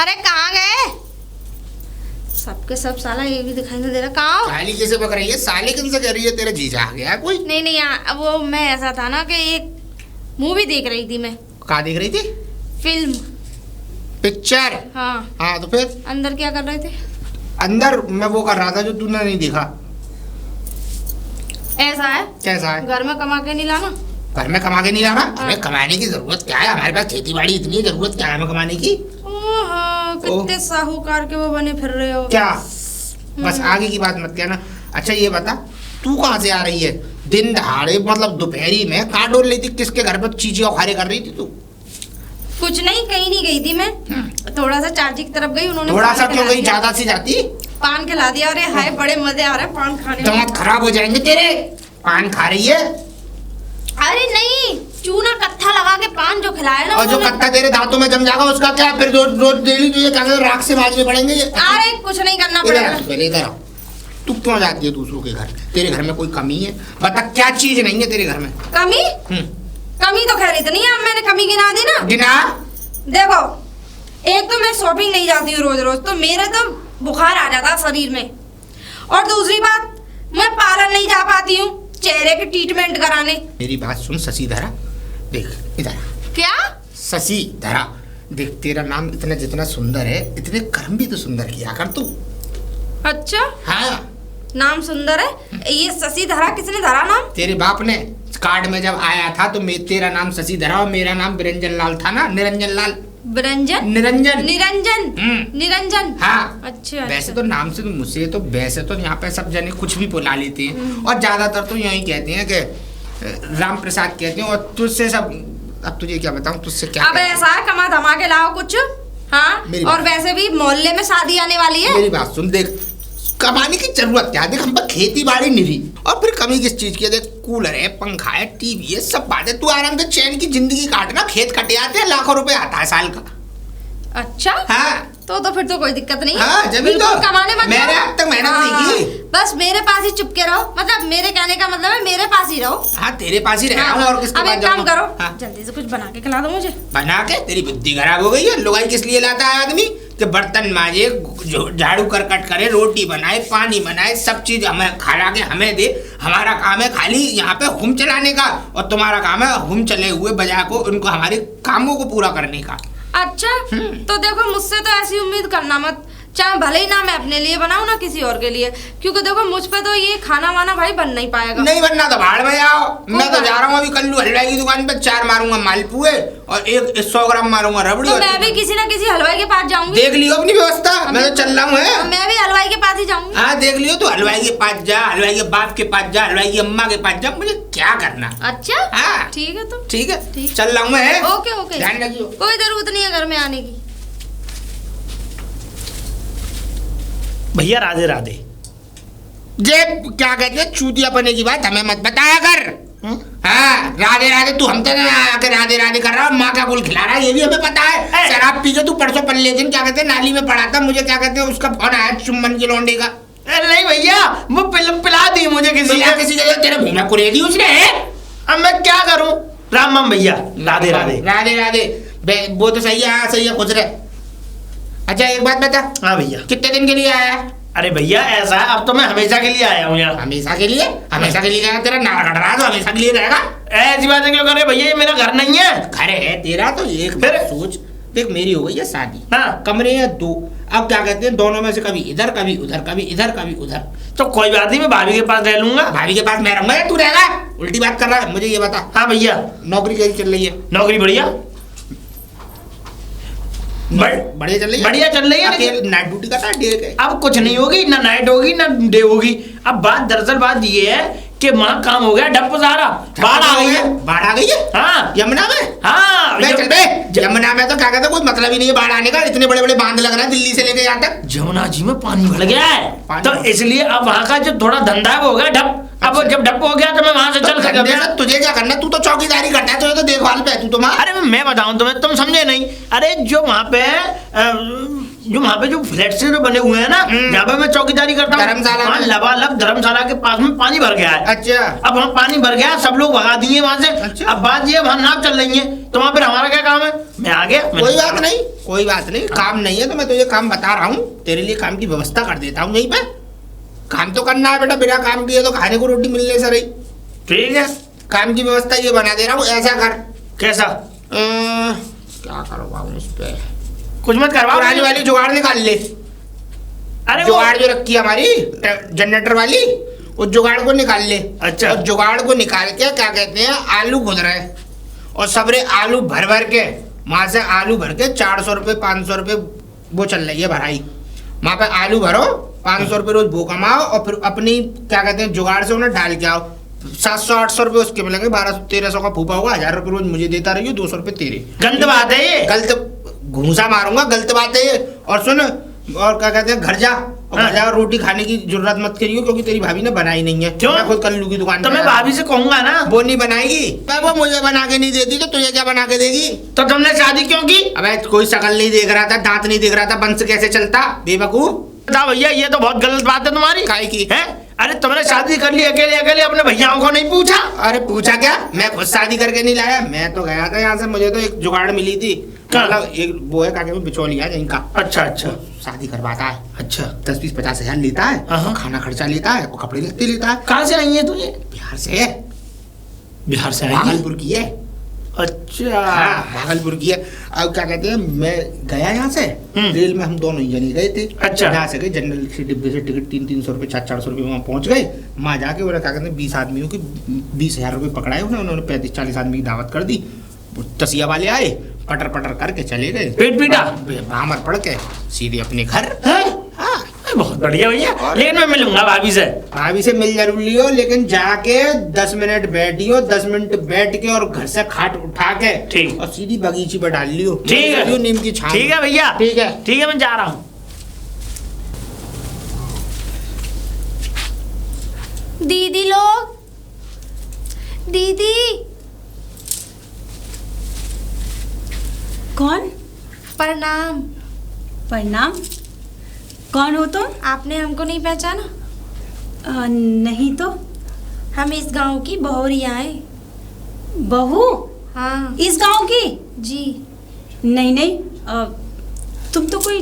अरे कहाँ गए सबके सब? साला ये भी दिखाई नहीं दे रहा। कहाँ? साली कैसे पक रही है? साले किन से कह रही है? तेरा जीजा आ गया कोई? नहीं वो मैं ऐसा था ना कि एक मूवी देख रही थी मैं। कहाँ देख रही थी? Film, picture. हाँ तो फिर अंदर क्या कर रहे थे? अंदर मैं वो कर रहा था जो तूने नहीं देखा। ऐसा है? कैसा है? घर में कमा के नहीं लाना? घर में कमा के नहीं लाना? हमें कमाने की जरूरत क्या है? हमारे पास खेती बाड़ी इतनी है, जरूरत क्या है हमें कमाने की? कितने साहूकार के वो बने फिर रहे हो क्या? बस आगे की बात मत कहना। अच्छा ये बता, तू कहाँ से आ रही है दिन दहाड़े, मतलब दोपहरी में? कहाँ डोल रही थी? किसके घर पर चीची खारे कर रही थी तू? कुछ नहीं, कहीं नहीं गई थी मैं। थोड़ा सा चाची की तरफ गई, उन्होंने थोड़ा सा क्यों गई? ज्यादा सी जाती? पान खिला दिया। अरे हाय बड़े मजे आ रहे हैं पान खाने में। दांत खराब हो जाएंगे तेरे। पान खा रही है? अरे नहीं, चूना कत्था लगा के पान जो खिलाया ना, और जो कत्था तेरे दांतों में जम जाएगा उसका क्या? फिर रोज रोज डेली तुझे क्या राख से मारने पड़ेंगे? अरे कुछ नहीं करना पड़ेगा। पहले इधर आओ। तू क्यों जाती है दूसरों के घर? तेरे घर में कोई कमी है? बता, क्या चीज नहीं है तेरे घर में? कमी? कमी तो खैर इतनी है, अब मैंने कमी गिना दी ना। गिना? देखो, एक तो मैं शॉपिंग नहीं जाती हूँ रोज रोज, तो मेरे तो बुखार आ जाता शरीर में। और दूसरी बात, मैं पार्लर नहीं जा पाती हूँ चेहरे के ट्रीटमेंट कराने। मेरी बात सुन शशिधरा, देख इधर। क्या? शशिधरा, देख तेरा नाम इतना जितना सुंदर है, इतने कर्म भी तो सुंदर किया कर तू। अच्छा, हाँ नाम सुंदर है। ये शशिधरा किसने धरा नाम? तेरे बाप ने। कार्ड में जब आया था तो तेरा नाम शशिधरा और मेरा नाम निरंजन लाल था ना। निरंजन लाल। निरंजन? निरंजन निरंजन निरंजन। हाँ। अच्छा। वैसे तो नाम से तो मुझसे तो वैसे तो यहाँ पे सब जने कुछ भी बुला लेते हैं, और ज्यादातर तो यही कहते हैं कि राम प्रसाद कहते हैं। और तुझसे सब, अब तुझे क्या बताऊं तुझसे क्या? अब ऐसा है, कमा धमा के लाओ कुछ। हाँ, और वैसे भी मोहल्ले में शादी आने वाली है। मेरी बात सुन, देख कमाने की जरूरत क्या? देख हम पर खेती बाड़ी निरी, और फिर कमी किस चीज की है? देख कूलर है, पंखा है, टीवी है, सब बात है। तू आराम से चैन की जिंदगी काटना। खेत कटे आते हैं, लाखों रुपए आता है साल का। अच्छा हाँ, तो फिर तो कोई दिक्कत नहीं। हाँ, जमीन तो कमाने मत मैंने अब तक मेहनत नहीं की। बस मेरे पास ही चुपके रहो, मतलब मेरे कहने का मतलब है मेरे पास ही रहो। हाँ, तेरे पास ही रह रहा हूँ, और किसके अब पास एक काम जाऊँगा? करो, हाँ। जल्दी से कुछ बना के खिला दो मुझे। बना के? तेरी बुद्धि खराब हो गई है। लुगाई किस लिए लाता है आदमी? कि बर्तन माजे, झाड़ू करकट करे, रोटी बनाए, पानी बनाए, सब चीज हमें खा के हमें दे। हमारा काम है खाली यहाँ पे हुम चलाने का, और तुम्हारा काम है हुम चले हुए बजा को उनको हमारे कामों को पूरा करने का। अच्छा, तो देखो मुझसे तो ऐसी उम्मीद करना मत, चाहे भले ही ना मैं अपने लिए बनाऊं ना किसी और के लिए, क्योंकि देखो मुझ पे तो ये खाना वाना भाई बन नहीं पाएगा। नहीं बनना तो भाड़ में आओ। मैं तो जा रहा हूँ अभी कल्लू हलवाई की दुकान पे, 4 मारूंगा मालपुए और 100 ग्राम मारूंगा रबड़ी। तो मैं भी किसी ना किसी हलवाई के पास जाऊंगी। देख लियो अपनी व्यवस्था, मैं तो चल रहा हूँ। मैं भी हलवाई के पास ही जाऊंगी। हाँ देख लियो, तू हलवाई के पास जा, हलवाई के बाप के पास जा, हलवाई की अम्मा के पास जा, मुझे क्या करना। अच्छा हाँ ठीक है, तो ठीक है, चल रहा हूँ मैं। ओके ध्यान रखियो, कोई जरूरत नहीं है घर में आने की। भैया राधे राधे। जे क्या कहते हैं चूतिया बने की बात हमें मत बताया कर। हाँ राधे राधे, तू हम तो आकर राधे राधे कर रहा है, माँ का गुल खिला रहा है, ये भी हमें पता है। शराब पी के तू परसों पल्ले दिन क्या कहते हैं नाली में पड़ा था, मुझे क्या कहते हैं उसका फोन आया चुम्बन की लौंडे का। नहीं भैया, वो पिला दी मुझे किसी जगह, तेरे मुंह में कुरेदी उसने। अब मैं क्या करूं? राम राम भैया, राधे राधे। राधे राधे, वो तो सही है, सही है, खुश रहे। अच्छा एक बात बता। हाँ भैया। कितने दिन के लिए आया? अरे भैया ऐसा है, अब तो मैं हमेशा के लिए आया हूँ यार। हमेशा के लिए? हमेशा के लिए तेरा नार कट रहा है तो हमेशा के लिए रहेगा? ऐसी बातें क्यों कर रहे भैया, ये मेरा घर नहीं है। घर है तेरा तो एक फिर सोच, देख मेरी हो गई है शादी। हाँ। कमरे हैं 2, अब क्या कहते हैं दोनों में से कभी इधर कभी उधर, कभी इधर कभी उधर। तो कोई बात नहीं, मैं भाभी के पास रह लूंगा। भाभी के पास मैं रहूंगा या तू रहेगा? उल्टी बात कर रहा है, मुझे ये बता। हाँ भैया। नौकरी कैसी चल रही है? नौकरी बढ़िया बढ़िया चल रही है। बढ़िया चल रही है। नाइट ड्यूटी का था, डे के? अब कुछ नहीं होगी, ना नाइट होगी ना डे होगी। अब बात दरअसल बात ये है कि वहाँ काम हो गया डप सारा, बाढ़ आ गई है। बाढ़ आ गई है? हाँ यमुना में। हाँ यमुना में तो क्या कहते हैं कोई मतलब ही नहीं है बाढ़ आने का, इतने बड़े बड़े बांध लग रहे हैं दिल्ली से लेके यहाँ तक। जमुना जी में पानी भर गया है, तो इसलिए अब वहाँ का जो थोड़ा धंधा हो गया डप। अब जब डप हो गया तो मैं वहाँ से चल सकता। तुझे क्या करना, तू तो चौकीदारी करता है, तुझे तो देखभाल पे है तू। तो अरे मैं बताऊं तुम्हें, तुम समझे नहीं। अरे जो वहाँ पे जो वहाँ पे जो फ्लैट से जो बने हुए हैं ना, जहाँ पे मैं चौकीदारी करता हूँ, धर्मशाला वहाँ में। लबालब धर्मशाला के पास में पानी भर गया है। अच्छा। अब वहाँ पानी भर गया, सब लोग भगा दिए वहाँ से। अच्छा। अब बात ये, वहाँ नाव चल रही है, तो वहाँ फिर हमारा क्या काम है? मैं आ गया। कोई बात नहीं, कोई बात नहीं, काम नहीं है तो मैं तुझे काम बता रहा हूँ, तेरे लिए काम की व्यवस्था कर देता हूँ। यहीं पे काम तो करना है बेटा, बिना काम किए तो खाने को रोटी मिलने से रही। ठीक है, काम की व्यवस्था ये बना दे रहा हूँ, ऐसा कर। कैसा? क्या करवाऊँ इस पे? कुछ मत करवाओ। पुरानी वाली जुगाड़ निकाल ले। अरे वो जुगाड़ जो रखी है हमारी जनरेटर वाली, उस जुगाड़ को निकाल ले। अच्छा। और जुगाड़ को निकाल के क्या कहते हैं, आलू खुद रहे और सबरे आलू भर भर के वहां से आलू भर के 400 रुपये 500 रुपये वो चल रही है भराई। वहां पे आलू भरो, 500 रुपये रोज वो कमाओ और फिर अपनी क्या कहते हैं जुगाड़ से उन्हें डाल के आओ। 700-800 रुपये उसके मिलेंगे, 1200-1300 का फूफा होगा, 1000 रुपये रोज मुझे देता रहिए, 200 रुपये तेरे। गलत बात है ये। गलत घूसा मारूंगा, गलत बात है ये। और सुन, और क्या कहते हैं, घर जा और घर जा रोटी खाने की जरूरत मत करियो, क्योंकि तेरी भाभी ने बनाई नहीं है। क्यों? मैं खुद कर लूंगी दुकान तो पे। मैं भाभी से कहूंगा ना। वो नहीं बनाएगी, वो मुझे बना के नहीं देती तो तुझे क्या बना के देगी? तो तुमने शादी क्यों की? अबे कोई शकल नहीं देख रहा था, दांत नहीं देख रहा था, वंश कैसे चलता बेवकूफ? बता भैया, ये तो बहुत गलत बात है तुम्हारी। काहे की? है? अरे तुमने शादी कर ली अकेले अकेले, अपने भैयाओं को नहीं पूछा? अरे पूछा क्या, मैं खुद शादी करके नहीं लाया। मैं तो गया था यहाँ से, मुझे तो एक जुगाड़ मिली थी, क्या? मतलब एक वो है काके में बिचौलिया है इनका, अच्छा अच्छा शादी करवाता है। अच्छा। 10-20-50 हजार लेता है, हाँ। खाना खर्चा लेता है और कपड़े लत्ते लेता है। कहाँ से आई है तू ये? बिहार से है, बिहार से आई है? भागलपुर की है। अच्छा। हाँ, भागलपुर की है। अब क्या कहते हैं, मैं गया यहाँ से रेल में, हम दोनों ही जने गए थे। अच्छा। यहाँ से गए जनरल से डिब्बे से टिकट 300-300 रुपये 400-400 रुपये वहाँ पहुँच गए। वहाँ जाके उन्होंने क्या कहते हैं 20 आदमियों की 20,000 रुपये पकड़ाए उन्होंने 35-40 आदमी की दावत कर दी। वो तसिया वाले आए, पटर पटर करके चले गए, पेट पीटा? भामर पड़ के सीधे अपने घर। हैं? हाँ, बहुत बढ़िया भैया, लेकिन मैं मिलूंगा भाभी से। भाभी से मिल जरूर लियो, लेकिन जाके 10 मिनट बैठियो, 10 मिनट बैठ के और घर से खाट उठा के ठीक। और सीधी बगीची पर डाल लियो। ठीक है। लियो नीम की छाल। ठीक है भैया। ठीक है। ठीक है, मैं जा रहा हूँ। दीदी लोग, दीदी। कौन? प्रणाम। प्रणाम। कौन हो तुम? आपने हमको नहीं पहचाना? नहीं तो। हम इस गांव की बहुरिया हैं। बहू? हाँ इस गांव की? जी। नहीं नहीं, तुम तो कोई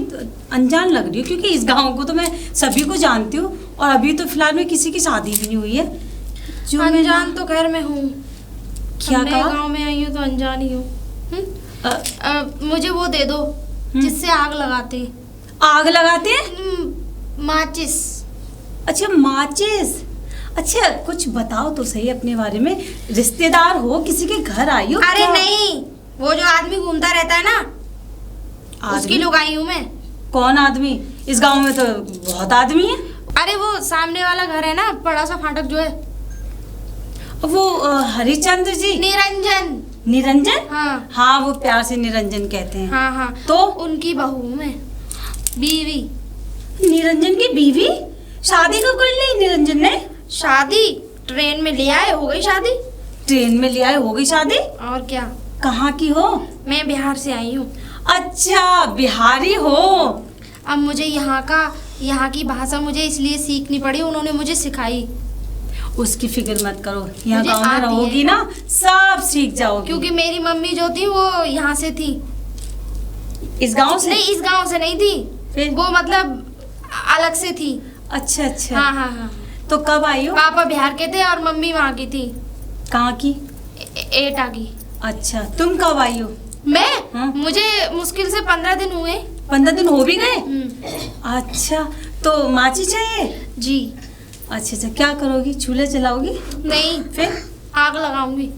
अनजान लग रही हो, क्योंकि इस गांव को तो मैं सभी को जानती हूँ और अभी तो फिलहाल में किसी की शादी भी नहीं हुई है। जो मैं अनजान तो खैर मैं हूँ। क्या मैं कहा? गांव में आई हूँ तो अनजान ही हूँ। मुझे वो दे दो जिससे आग लगाते हैं। आग लगाते हैं? माचिस। अच्छा, माचिस। अच्छा, कुछ बताओ तो सही अपने बारे में। रिश्तेदार हो, किसी के घर आई हो? अरे क्या? नहीं, वो जो आदमी घूमता रहता है ना, उसकी आदमी? लुगाई हूँ मैं। कौन आदमी? इस गांव में तो बहुत आदमी है। अरे वो सामने वाला घर है ना, बड़ा सा फाटक जो है, वो हरिचंद्र जी। निरंजन। निरंजन? हाँ हाँ, वो प्यार से निरंजन कहते हैं। हाँ हाँ। तो उनकी बहू हूँ मैं, बीवी। निरंजन की बीवी? शादी कब कर ली निरंजन ने? शादी ट्रेन में ले आए, हो गई शादी। ट्रेन में ले आए, हो गई शादी? और क्या। कहाँ की हो? मैं बिहार से आई हूँ। अच्छा, बिहारी हो। अब मुझे यहाँ की भाषा मुझे इसलिए सीखनी पड़ी, उन्होंने मुझे सिखाई। उसकी फिक्र मत करो, यहाँ मुझे गाँव में आती रहोगी है। ना, सब सीख जाओगी। क्योंकि मेरी मम्मी जो थी वो यहाँ से थी। इस गांव से? नहीं, इस गांव से नहीं थी, फिर? वो मतलब अलग से थी। अच्छा अच्छा। हाँ हाँ हाँ। तो कब आई हो? पापा बिहार के थे और मम्मी वहाँ की थी, कहाँ की? एटा की। अच्छा, तुम कब आई हो? मैं? हाँ? मुझे मुश्किल से 15 दिन हुए। 15 दिन हो भी गए? हम्म। अच्छा, तो माची चाहिए? जी। अच्छा अच्छा, क्या करोगी? चूल्हे जलाओगी? नहीं, फिर? आग लगाऊंगी।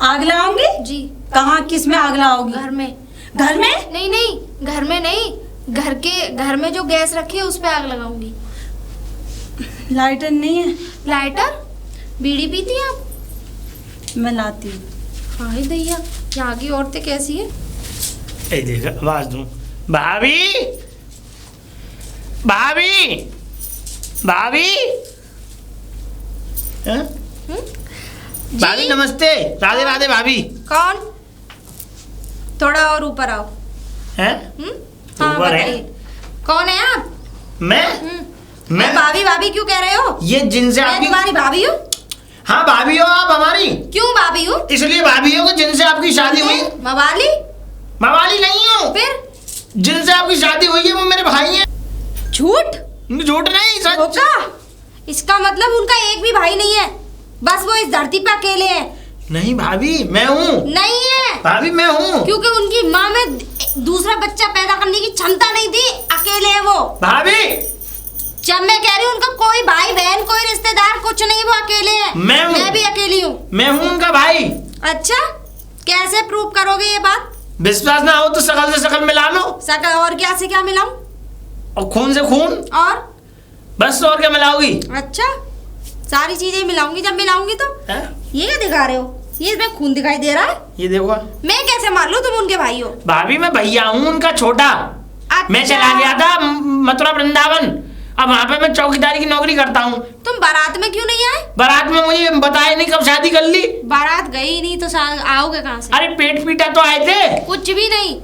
आग लगाओगी? जी। कहाँ, किस में आग लगाओगी? घर में। घर में? नहीं नहीं, घर में नहीं, घर में जो गैस रखी है उस पे आग लगाऊंगी। लाइटर नहीं है? लाइटर? बीड़ी पीती हैं आप? मैं लाती हूँ। हाय दैया, यहाँ की औरतें कैसी है। ए देख, आवाज दूं। भाभी, भाभी, भाभी। हैं? भाभी नमस्ते। राधे राधे भाभी। कौन? थोड़ा और ऊपर आओ। हैं? हाँ ऊपर है? बताइए। कौन है आप? मैं मैं भाभी भाभी क्यों कह रहे हो? ये जिनसे मैं आपकी तुम्हारी भाभी हूँ। हाँ भाभी हो आप हमारी। क्यों भाभी हूँ? इसलिए भाभी हो कि जिनसे आपकी शादी हुई। मवाली? मवाली नहीं हो। फिर जिनसे आपकी शादी हुई है वो मेरे भाई हैं। झूठ? झूठ नहीं सच। धोखा? इसका मतलब उनका एक भी भाई नहीं है, बस वो इस धरती पे अकेले हैं। नहीं भाभी मैं हूँ। नहीं है भाभी मैं हूँ। क्योंकि उनकी माँ में दूसरा बच्चा पैदा करने की क्षमता नहीं थी, अकेले है वो। भाभी जब मैं कह रही हूँ उनका कोई भाई बहन कोई रिश्तेदार कुछ नहीं, वो अकेले हैं। मैं हूँ। मैं भी अकेली हूँ। मैं हूँ उनका भाई। अच्छा, कैसे प्रूव करोगे ये बात? विश्वास ना हो तो शकल से शकल मिला लो। सकल और क्या से क्या मिलाऊं? और खून से खून। और बस और क्या मिलाओगी? अच्छा, सारी चीजें मिलाऊंगी। जब मिलाऊंगी तो है? ये क्या दिखा रहे हो? ये इसमें खून दिखाई दे रहा है। ये देखो मैं कैसे मान लूं तुम उनके भाई हो? भाभी मैं भैया हूँ उनका छोटा। मैं चला गया था मथुरा वृंदावन, अब वहाँ पे मैं चौकीदारी की नौकरी करता हूँ। तुम बारात में क्यों नहीं आए? बारात में मुझे बताया नहीं कब शादी कर ली। बारात गई नहीं तो आओगे कहाँ से? अरे पेट पीटा तो आए थे। कुछ भी नहीं,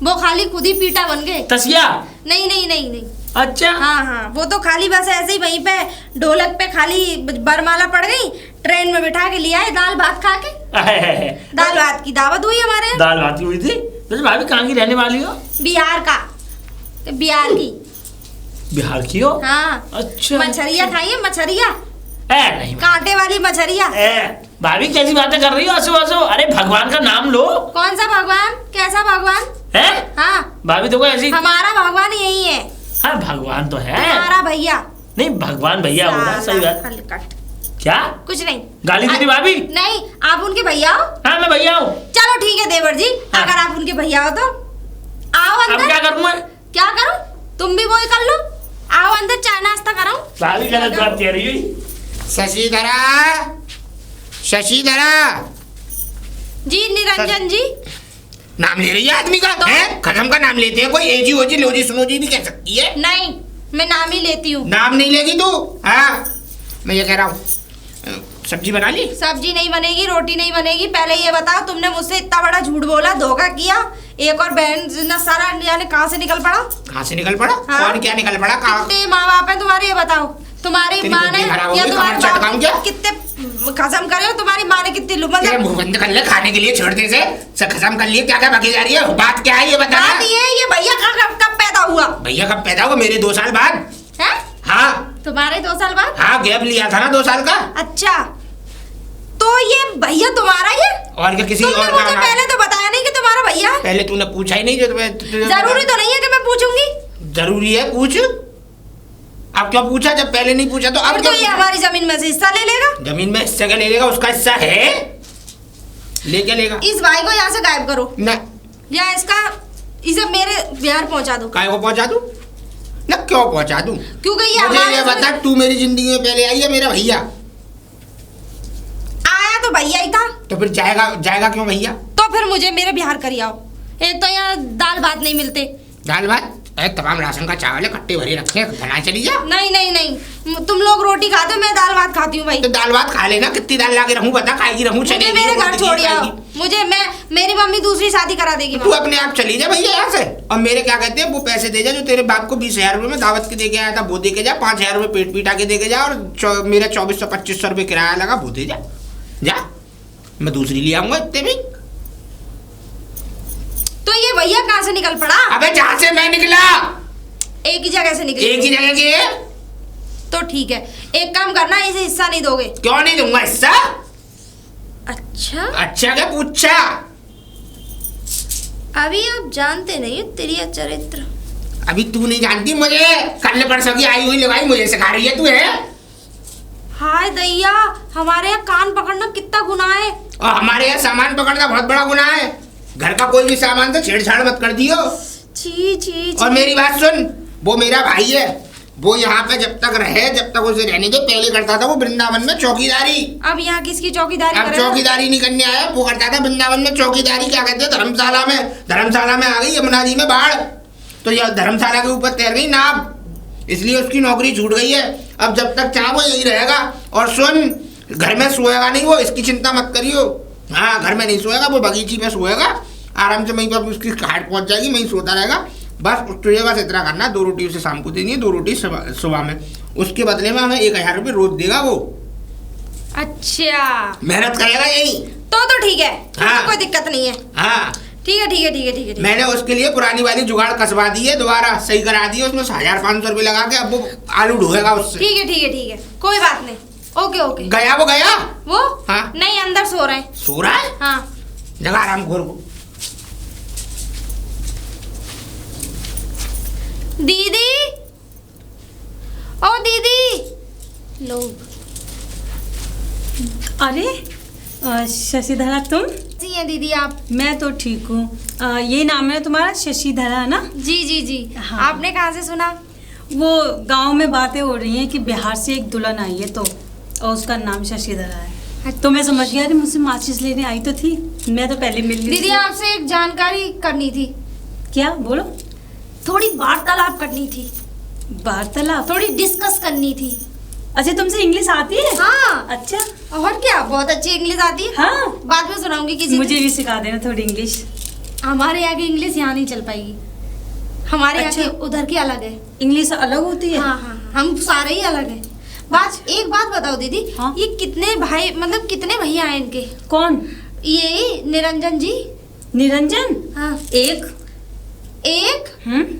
वो खाली खुद ही पीटा बन गए। तसिया? नहीं नहीं नहीं नहीं। अच्छा हाँ हाँ, वो तो खाली बस ऐसे ही वहीं पे ढोलक पे खाली बरमाला पड़ गई, ट्रेन में बिठा के लिया है दाल भात खा के। दाल भात की दावत हुई हमारे यहाँ। दाल भात हुई थी। वैसे भाभी कहाँ की रहने वाली हो? बिहार का। बिहार की। बिहार की हो? हाँ। अच्छा मछरिया खाइए, मछरिया, नहीं कांटे वाली मछरिया। भाभी कैसी बातें कर रही हो? हंसो हंसो। अरे भगवान का नाम लो। कौन सा भगवान? कैसा भगवान है? हाँ, भाभी देखो ऐसी। हमारा भगवान यही है। हाँ भगवान तो है। हमारा भैया नहीं भगवान भैया होगा। सही बात। हलकट। क्या कुछ नहीं। गाली दे रही भाभी? नहीं, आप उनके भैया हो। हाँ मैं भैया हूँ। चलो ठीक है देवर जी, हाँ। अगर आप उनके भैया हो तो आओ अब अंदर। क्या करूँ मैं? क्या करूं? तुम भी वही कर लो। आओ अंदर, चाय नाश्ता कराऊं। भाभी गलत बात कह रही है। शशिधरा, शशिधरा। जी निरंजन जी। नाम ले रही है आदमी का? तो? है? खत्म का नाम लेते हैं। कोई एजी ओजी लोजी सुनोजी भी कह सकती है। नहीं, मैं नाम ही लेती हूँ। नाम नहीं लेगी तू? हाँ, मैं ये कह रहा हूँ, सब्जी बना ली? सब्जी नहीं बनेगी, रोटी नहीं बनेगी। पहले ये बताओ, तुमने मुझसे इतना बड़ा झूठ बोला, धोखा किया, एक और बहन न सारा जाने कहाँ से निकल पड़ा? कहाँ से निकल पड़ा? हाँ? और क्या निकल पड़ा? कितने माँ बाप है तुम्हारे, ये बताओ। तुम्हारी तेरी माँ ने बुद्धि खराब हो या गई, तुम्हारे कमर बाप चटकाऊं ने क्या? कितने कसम करे हो? तुम्हारी माँ ने कितनी लुमन तेरा मुंह बंद कर ले, खाने के लिए छोड़ने से खत्म कर लिए। क्या क्या बकी जा रही है? बात क्या है ये बता। बात ये भैया कब पैदा हुआ? भैया कब पैदा हुआ? मेरे 2 साल बाद। है? हाँ तुम्हारे 2 साल बाद? हाँ, गैप लिया था ना 2 साल का। अच्छा, तो ये भैया तुम्हारा ही है? और क्या किसी तुमने और मुझे का? पहले तो बताया नहीं कि तुम्हारा भैया है। पहले तूने पूछा ही नहीं। जो जरूरी तो नहीं है कि मैं पूछूंगी। जरूरी है, पूछ। अब क्या पूछा? जब पहले नहीं पूछा तो अब फिर क्या तो ये पूछा? हमारी जमीन में से हिस्सा ले लेगा। जमीन में हिस्सा क्या ले लेगा? उसका हिस्सा है, लेके लेगा। इस भाई को यहाँ से गायब करो, ना या इसे मेरे बिहार पहुँचा दो। काय को पहुंचा दूं? ना क्यों पहुंचा दूं? क्योंकि ये मुझे हमारे ये बता, तू मेरी जिंदगी में पहले आई है मेरा भैया? आया तो भैया ही था, तो फिर जाएगा क्यों भैया? तो फिर मुझे मेरे बिहार करी आओ। एक तो यहाँ दाल भात नहीं मिलते। दाल भात? तमाम राशन का चावल है, कट्टे भरे रखे हैं, बना चली जा। नहीं नहीं नहीं, तुम लोग रोटी खाते हो, मैं दाल भात खाती हूँ भाई। तो दाल भात खा लेना। कितनी दाल ला के रहूं बता? खाएगी रहूं? मुझे चलेगी मेरे रहूं, घर रोटी छोड़ आओ। खाएगी। मेरी मम्मी दूसरी शादी करा देगी। तू अपने आप चली जा भैया यहाँ से। और मेरे क्या कहते हैं, वो पैसे दे जा जो तेरे बाप को 20,000 रुपये में दावत के दे के आया था, वो दे के जा। 5,000 रुपये पेट पीटा के दे के जा। और मेरा 2400-2500 रुपये किराया लगा, वो दे जा। जा, मैं दूसरी ले आऊंगा इतने में। तो ये भैया कहाँ से निकल पड़ा? अबे जहाँ से मैं निकला, एक ही जगह से निकले। एक ही जगह के। तो ठीक है, एक काम करना, इसे हिस्सा नहीं दोगे। क्यों नहीं दूंगा हिस्सा? अच्छा, अच्छा क्या पूछा? अभी आप जानते नहीं हो तेरी चरित्र। अभी तू नहीं जानती मुझे। कल परसों की आई हुई लगाई मुझे सिखा रही है तू है? हाय दैया, हमारे यहाँ कान पकड़ना कितना गुनाह है। और हमारे यहाँ सामान पकड़ना बहुत बड़ा गुनाह है। घर का कोई भी सामान तो छेड़छाड़ मत कर दियो। छी छी। और मेरी बात सुन, वो मेरा भाई है, वो यहाँ पे जब तक रहे, जब तक उसे रहने दे। पहले करता था वो वृंदावन में चौकीदारी। अब यहाँ किसकी चौकीदारी अब करेगा? चौकीदारी नहीं करने आया, वो करता था वृंदावन में चौकीदारी। क्या कहते हैं, धर्मशाला में। धर्मशाला में आ गई यमुना जी में बाढ़, तो यह धर्मशाला के ऊपर तैर गई नाव, इसलिए उसकी नौकरी छूट गई है। अब जब तक चाहे वो यही रहेगा। और सुन, घर में सोएगा नहीं वो, इसकी चिंता मत करियो। हाँ, घर में नहीं सोएगा वो, बगीची में सोएगा आराम से। वहीं पर उसकी खाट पहुंच जाएगी, वहीं सोता रहेगा। बस तुझे बस इतना करना, 2 रोटी उसे शाम को देनी है, 2 रोटी सुबह में। उसके बदले में हमें 1000 रुपये रोज देगा वो। अच्छा, मेहनत करेगा यही। तो ठीक है, हाँ। कोई दिक्कत नहीं है। हाँ ठीक है ठीक है ठीक है ठीक है। मैंने उसके लिए पुरानी वाली जुगाड़ कसवा दी है, दोबारा सही करा दी है, उसमें 1500 रुपये लगा के अब वो आलू ढोएगा उससे। ठीक है ठीक है ठीक है, कोई बात नहीं। Okay okay. गया वो? वो हाँ? नहीं, अंदर सो रहे हैं। सो रहा है? हाँ। जगह आराम खोर को। दीदी, ओ दीदी लोग। अरे शशिधरा, तुम? जी हैं दीदी आप? मैं तो ठीक हूँ। ये नाम है तुम्हारा, शशिधरा ना? जी जी जी। हाँ। आपने कहाँ से सुना? वो गांव में बातें हो रही हैं कि बिहार से एक दुल्हन आई है, तो और उसका नाम शशिधरा है। तो मैं समझ गया, अरे मुझसे माचिस लेने आई तो थी, मैं तो पहले मिल ली दीदी थी। आपसे एक जानकारी करनी थी। क्या? बोलो। थोड़ी वार्तालाप करनी थी, वार्तालाप? थोड़ी डिस्कस करनी थी। अच्छा, तुमसे इंग्लिश आती है? हाँ। अच्छा। और क्या, बहुत अच्छी इंग्लिश आती है। हाँ, बाद में सुनाऊंगी किसी मुझे दिन। भी सिखा देना थोड़ी इंग्लिश। हमारे यहाँ की इंग्लिश यहाँ नहीं चल पाएगी, हमारे यहाँ अच्छा। की उधर की अलग है। इंग्लिश अलग होती है? हाँ हाँ, हम सारे ही अलग हैं। एक बात बताओ दीदी, हाँ? ये कितने भाई, मतलब कितने भैया हैं इनके? कौन? ये निरंजन जी। निरंजन? हाँ। एक।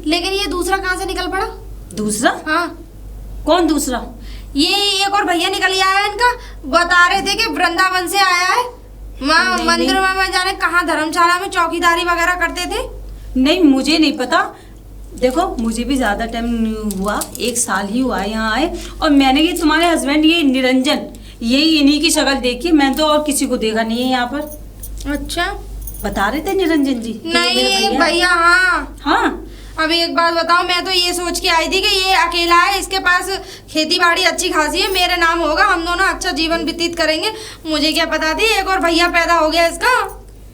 लेकिन ये दूसरा कहाँ से निकल पड़ा? दूसरा? हाँ, कौन दूसरा? ये एक और भैया निकल आया है इनका, बता रहे थे कि वृंदावन से आया है। नहीं, मंदिर नहीं। में मैं जाने कहाँ धर्मशाला में चौकीदारी वगैरह करते थे। नहीं, मुझे नहीं पता। देखो, मुझे भी ज्यादा टाइम नहीं हुआ, 1 साल ही हुआ यहाँ आए, और मैंने ये तुम्हारे हस्बैंड, ये निरंजन, यही इन्हीं की शक्ल देखी, मैं तो और किसी को देखा नहीं है यहाँ पर। अच्छा। बता रहे थे निरंजन जी कि नहीं मेरे एक भैया। हाँ। हाँ। अब एक बात बताओ, मैं तो ये सोच के आई थी कि ये अकेला है, इसके पास खेती बाड़ी अच्छी खासी है, मेरे नाम होगा, हम दोनों अच्छा जीवन व्यतीत करेंगे। मुझे क्या पता थी एक और भैया पैदा हो गया इसका।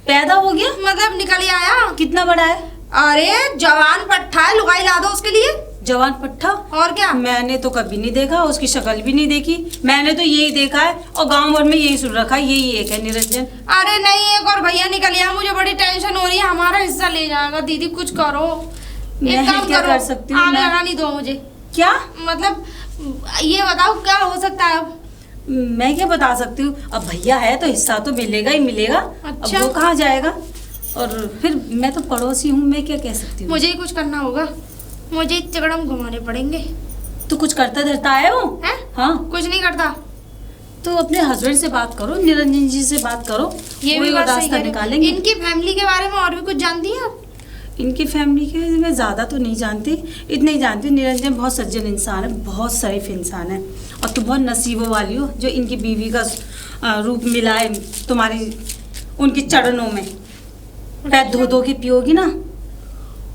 पैदा हो गया? मतलब निकल ही आया। कितना बड़ा है? अरे जवान पट्टा है, लुगाई ला दो उसके लिए। जवान पट्टा? और क्या। मैंने तो कभी नहीं देखा, उसकी शक्ल भी नहीं देखी, मैंने तो यही देखा है और गांव भर में यही सुन रखा है, यही एक है निरंजन। अरे नहीं, एक और भैया निकल आया, मुझे बड़ी टेंशन हो रही है, हमारा हिस्सा ले जाएगा। दीदी कुछ करो, एक मैं काम क्या करो, कर सकती हूँ? आग मैं- लगानी दो मुझे। क्या? मतलब ये बताओ क्या हो सकता है अब? मैं क्या बता सकती हूँ, अब भैया है तो हिस्सा तो मिलेगा ही मिलेगा। अच्छा। अब वो कहाँ जाएगा? और फिर मैं तो पड़ोसी हूँ, मैं क्या कह सकती हूँ? मुझे ही कुछ करना होगा, मुझे चगड़म घुमाने पड़ेंगे। तो कुछ करता धरता है वो? हैं? हाँ। कुछ नहीं करता। तो अपने हस्बैंड से बात करो, निरंजन जी से बात करो, ये वही भी बात सही रास्ता कह रहे हो। निकालेंगे। इनकी फैमिली के बारे में और भी कुछ जानती हैं आप? इनकी फैमिली के मैं ज़्यादा तो नहीं जानती, इतने ही जानती हूँ, निरंजन बहुत सज्जन इंसान है, बहुत शरीफ इंसान है, और तुम बहुत नसीबों वाली हो जो इनकी बीवी का रूप मिला है तुम्हारी, उनके चरणों में पैर धो धो के पियोगी ना,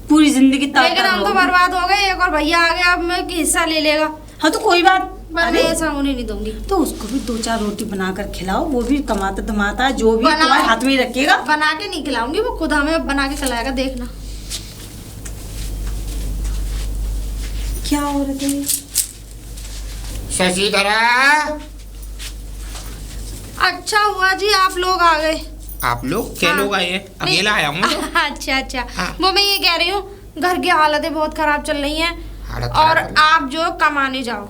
पूरी जिंदगी लेकिन हम तो बर्बाद हो गए, एक और भैया आ गया, अब मैं हिस्सा ले लेगा। हाँ तो कोई बात। पर मैं ऐसा होने नहीं दूंगी। तो उसको भी 2-4 रोटी बनाकर खिलाओ, वो भी कमाता धमाता है, जो भी बना- तुम्हारे हाथ में ही रखेगा। बना के नहीं खिलाऊंगी, वो खुद हमें बना के खिलाएगा, देखना। क्या हो रहा है? शशिधरा, अच्छा हुआ जी आप लोग आ गए। आप लोग क्या हाँ। लोग आए हैं? नहीं। अकेला आया हूँ मैं। अच्छा अच्छा। हाँ। वो मैं ये कह रही हूँ, घर की हालतें बहुत खराब चल रही हैं, हालत और खराब है। आप जो कमाने जाओ,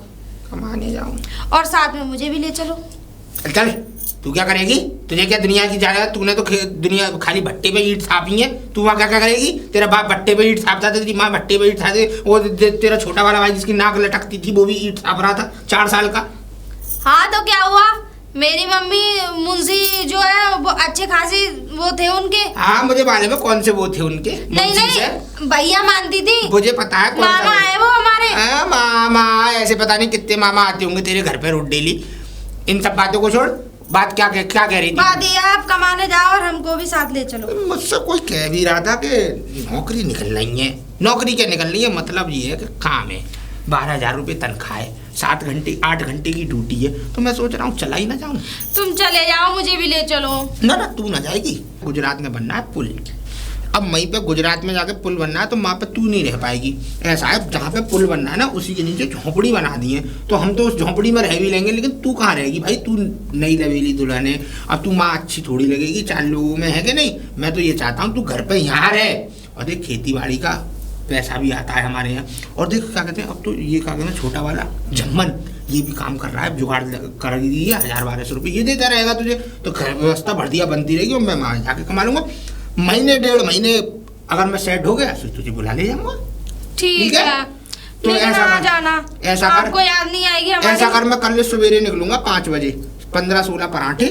कमाने जाऊँ? और साथ में मुझे भी ले चलो। चल, तू क्या करेगी? तुझे क्या दुनिया की जाएगा? तूने तो दुनिया खाली भट्टे पे ईंट छापी है, तू वहाँ क्या क्या करेगी? तेरा बाप भट्टे पे ईंट छापता था, तेरी माँ भट्टे पे ईंट छापती, वो तेरा छोटा वाला भाई जिसकी नाक लटकती थी वो भी ईंट छाप रहा था, 4 साल का। हाँ तो क्या हुआ, मेरी मम्मी मुंशी जो है वो अच्छे खासी वो थे उनके। हाँ मुझे मालूम है कौन से वो थे उनके। नहीं मुंशी से। नहीं, भैया मानती थी। मुझे पता है कौन मामा सा है वो हमारे। हाँ, मामा ऐसे पता नहीं कितने मामा आते होंगे तेरे घर पे रोज डेली। इन सब बातों को छोड़, बात क्या कह रही थी? बात ये आप कमाने जाओ और हमको भी साथ ले चलो। मुझसे कोई कह भी रहा था कि नौकरी निकल रही है। नौकरी क्या निकल रही है, मतलब ये है कि काम है, 12,000 रुपये तनख्वाह है, 8 घंटे की ड्यूटी है, तो मैं सोच रहा हूँ चला ही ना जाऊँ। तुम चले जाओ, मुझे भी ले चलो। ना तू ना जाएगी। गुजरात में बनना है पुल, अब वहीं पे गुजरात में जाके पुल बनना है, तो वहाँ पे तू नहीं रह पाएगी। ऐसा है जहाँ पे पुल बनना है ना उसी के नीचे झोंपड़ी बना दी है, तो हम तो उस झोंपड़ी में रह भी लेंगे, लेकिन तू कहाँ रहेगी भाई? तू नई लवेली दुल्हन है, अब तू माँ अच्छी थोड़ी लगेगी 4 लोगों में, है कि नहीं? मैं तो ये चाहता हूँ तू घर पे यहाँ रहे, और देख खेती बाड़ी का पैसा भी आता है हमारे यहाँ। और देखो क्या कहते हैं, अब तो ये क्या कहते हैं छोटा वाला जम्मन ये भी काम कर रहा है, जुगाड़ कर दिया 1000-1200 रुपये ये देता रहेगा तुझे, तो व्यवस्था बढ़िया बनती रहेगी और मैं वहाँ जाके कमा लूँगा। महीने 1.5 महीने अगर मैं सेट हो गया तो तुझे बुला ले जाऊँगा। ठीक है, तो ऐसा आ कर, जाना, ऐसा कर, आपको याद नहीं आएगी हमारी। ऐसा कर, मैं कल सवेरे निकलूंगा 5 बजे, 15-16 पराठे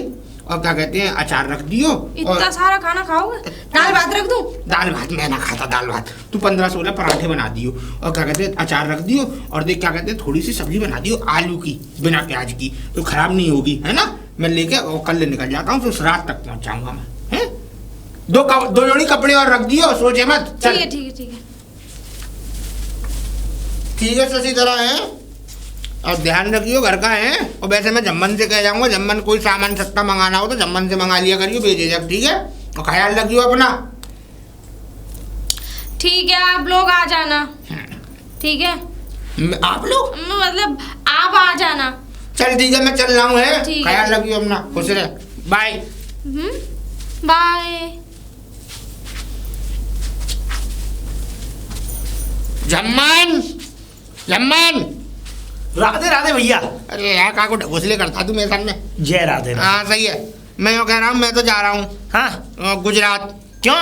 और क्या कहते हैं अचार रख दियो। इतना सारा खाना खाओगे? दाल भात रख दूं? दाल भात मैं ना खाता, दाल भात तू 15-16 पराठे बना दियो और क्या कहते हैं अचार रख दियो। और देख क्या कहते हैं थोड़ी सी सब्जी बना दियो आलू की बिना प्याज की, तो खराब नहीं होगी, है ना। मैं लेके और कल निकल जाता हूँ, तो रात तक पहुँच जाऊंगा मैं, है। 2 जोड़ी कपड़े और रख दियो, सोचे मत। चल ठीक है ठीक है ठीक है ठीक है, सही तरह है और ध्यान रखियो घर का है। और वैसे मैं जम्मन से कह जाऊंगा, जम्मन कोई सामान सस्ता मंगाना हो तो जम्मन से मंगा लिया करियो बेझिझक, ठीक है। और ख्याल रखियो अपना। ठीक है, आप लोग आ जाना, ठीक है। आप लोग मतलब आप आ जाना। चल ठीक है, मैं चल रहा हूँ, है। ठीक है। ख्याल रखियो अपना, खुश रहे, बाय। बाय। जम्मन जम्मन। राधे राधे भैया। अरे यार का को ढकोसले करता तू मेरे सामने। जय राधे राधे। हाँ सही है, मैं यूँ कह रहा हूँ मैं तो जा रहा हूँ हाँ गुजरात। क्यों?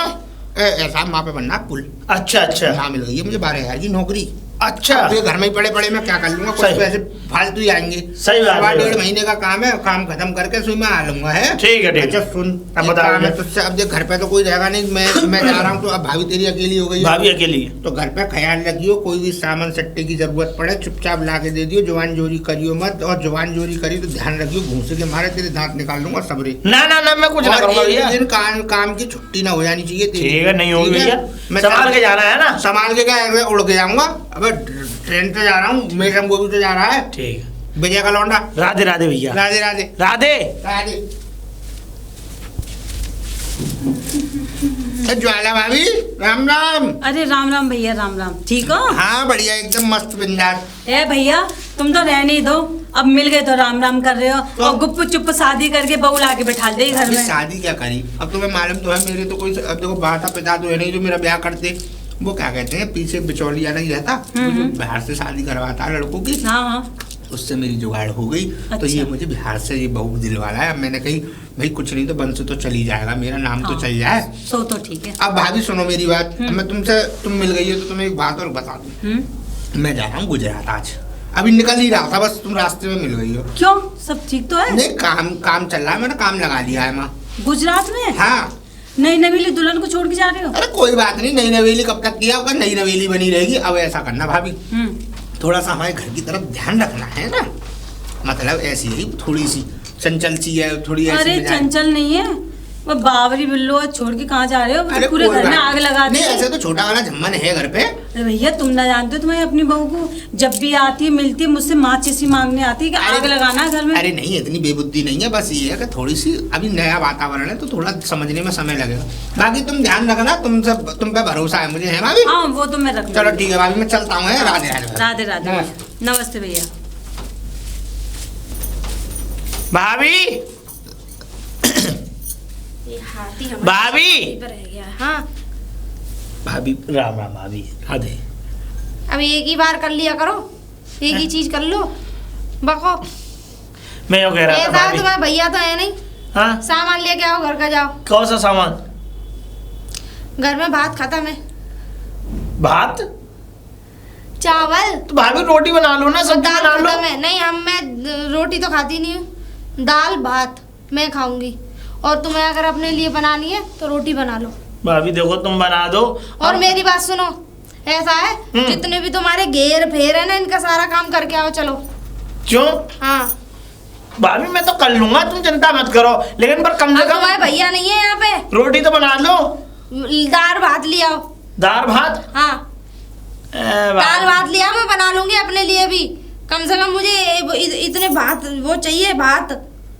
ऐसा वहाँ पे बनना पुल। अच्छा अच्छा यहाँ मिल गई है मुझे 12,000 की नौकरी। अच्छा अब ये घर में ही पड़े पड़े मैं क्या कर लूंगा, कुछ सही। पैसे फालतू ही आएंगे। सही बात है। 1.5 महीने का काम है, काम खत्म करके सुई में आ लूंगा, है। ठीक है ठीक अच्छा है। सुन, अब एक बता काम है मुझे। तुझसे, अब देख घर पे तो कोई रहेगा नहीं, मैं जा रहा हूँ, तो अब भाभी तेरी अकेली हो गई है। भाभी अकेली है। तो घर पे ख्याल रखियो, कोई भी सामान सट्टे की जरूरत पड़े चुपचाप ला के दे दियो, जवान जोरी करियो मत। और जवान जोरी करी तो ध्यान रखियो घूसे के मारे तेरे दांत निकाल लूंगा सबरे। ना ना ना मैं कुछ ना और करूंगा एक भैया। दिन काम की छुट्टी ना हो जानी चाहिए तेरी। ठीक है, नहीं होगी ठीक है? भैया, मैं संभाल के जाना है ना। संभाल के क्या है, उड़ के जाऊंगा। अब ट्रेन से जा रहा हूँ, मेरा वो भी तो जा रहा है, ठीक है। विजय का लौंडा। राधे राधे भैया। राधे राधे राधे। राधे। ज्वाला भाभी राम राम। अरे राम राम भैया, राम राम। ठीक हो? हाँ बढ़िया, एकदम मस्त बिंदास। ए भैया तुम तो रहने ही दो, अब मिल गए तो राम राम कर रहे हो तो? और गुप्प चुप शादी करके बहू लाके बैठा दे घर अभी में। शादी क्या करी, अब तुम्हें मालूम तो है मेरे तो कोई, अब देखो माता पिता तो है नहीं जो मेरा ब्याह करते। वो क्या कहते हैं पीछे बिचौलिया नहीं रहता, वो जो बिहार से शादी करवाता है लड़कों की, हाँ हाँ। उससे मेरी जुगाड़ हो गई। तो अच्छा। ये मुझे बिहार से ये बहू दिलवाना है। अब मैंने कही भाई कुछ नहीं तो बंश तो चल ही जाएगा, मेरा नाम तो हाँ। चल जाए। तो ठीक है। अब भाभी सुनो मेरी बात, अब मैं तुम मिल गई हो तो तुम्हें एक बात और बता दूं। मैं जा रहा हूँ गुजरात आज, अभी निकल ही रहा था, बस तुम रास्ते में मिल गई हो। क्यों, सब ठीक तो है? नहीं काम चल रहा है, मैंने काम लगा लिया है माँ। गुजरात में? हाँ। नई नवीली दुल्हन को छोड़ के जा रहे हो? अरे कोई बात नहीं, नई नवेली कब तक किया होगा, नई नवेली बनी रहेगी। अब ऐसा करना भाभी, थोड़ा सा हमारे घर की तरफ ध्यान रखना है ना, मतलब ऐसी है थोड़ी सी चंचल सी है, थोड़ी ऐसी अरे मिजाज। चंचल नहीं है वो, बावरी बिल्लो है, छोड़ के कहाँ जा रहे हो? अरे पूरे कोई घर में बात आग लगा दी। नहीं, ऐसे तो छोटा वाला जम्मन है घर पे। अरे भैया तुम ना जानते हो, तुम्हें अपनी बहू को जब भी आती है मिलती है मुझसे माचिस ही मांगने आती है कि आग लगाना है घर में। अरे नहीं, इतनी बेबुद्धि नहीं है, बस ये है कि थोड़ी सी अभी नया वातावरण है तो थोड़ा समझने में समय लगेगा। बाकी तुम ध्यान रखना, तुम पे भरोसा है मुझे, है भाभी? हाँ वो तो मैं रख। चलो ठीक है भाभी, मैं चलता हूँ। राधे राधे। राधे राधे। नमस्ते। नमस्ते भैया। भाभी ये हाथी हमारे भाभी। पर रह गया। हाँ भाभी राम राम। भाभी राधे। अब एक ही बार कर लिया करो, एक ही चीज कर लो बको। मैं यो कह रहा था ऐसा भाभी। तुम्हारा भैया तो है नहीं, हाँ सामान लेके आओ घर का, जाओ। कौन सा सामान? घर में भात खत्म है, भात? चावल तो भाभी रोटी बना लो ना, सब्जी दाल बना लो। खत्म है। नहीं मैं रोटी तो खाती नहीं हूँ, दाल भात मैं खाऊंगी। और तुम्हें अगर अपने लिए बनानी है तो रोटी बना लो। भाभी देखो तुम बना दो। और मेरी बात सुनो, ऐसा है जितने भी तुम्हारे घेर फेर है ना, इनका सारा काम करके आओ, चलो। क्यों? हाँ भाभी मैं तो कर लूंगा, तुम चिंता मत करो, लेकिन पर कम से अब कम तुम्हारे भैया नहीं है यहाँ पे, रोटी तो बना लो। दाल भात ले आओ। दाल भात? हाँ दाल भात ले आओ, मैं बना लूंगी अपने लिए भी। कम से कम मुझे इतने भात वो चाहिए, भात,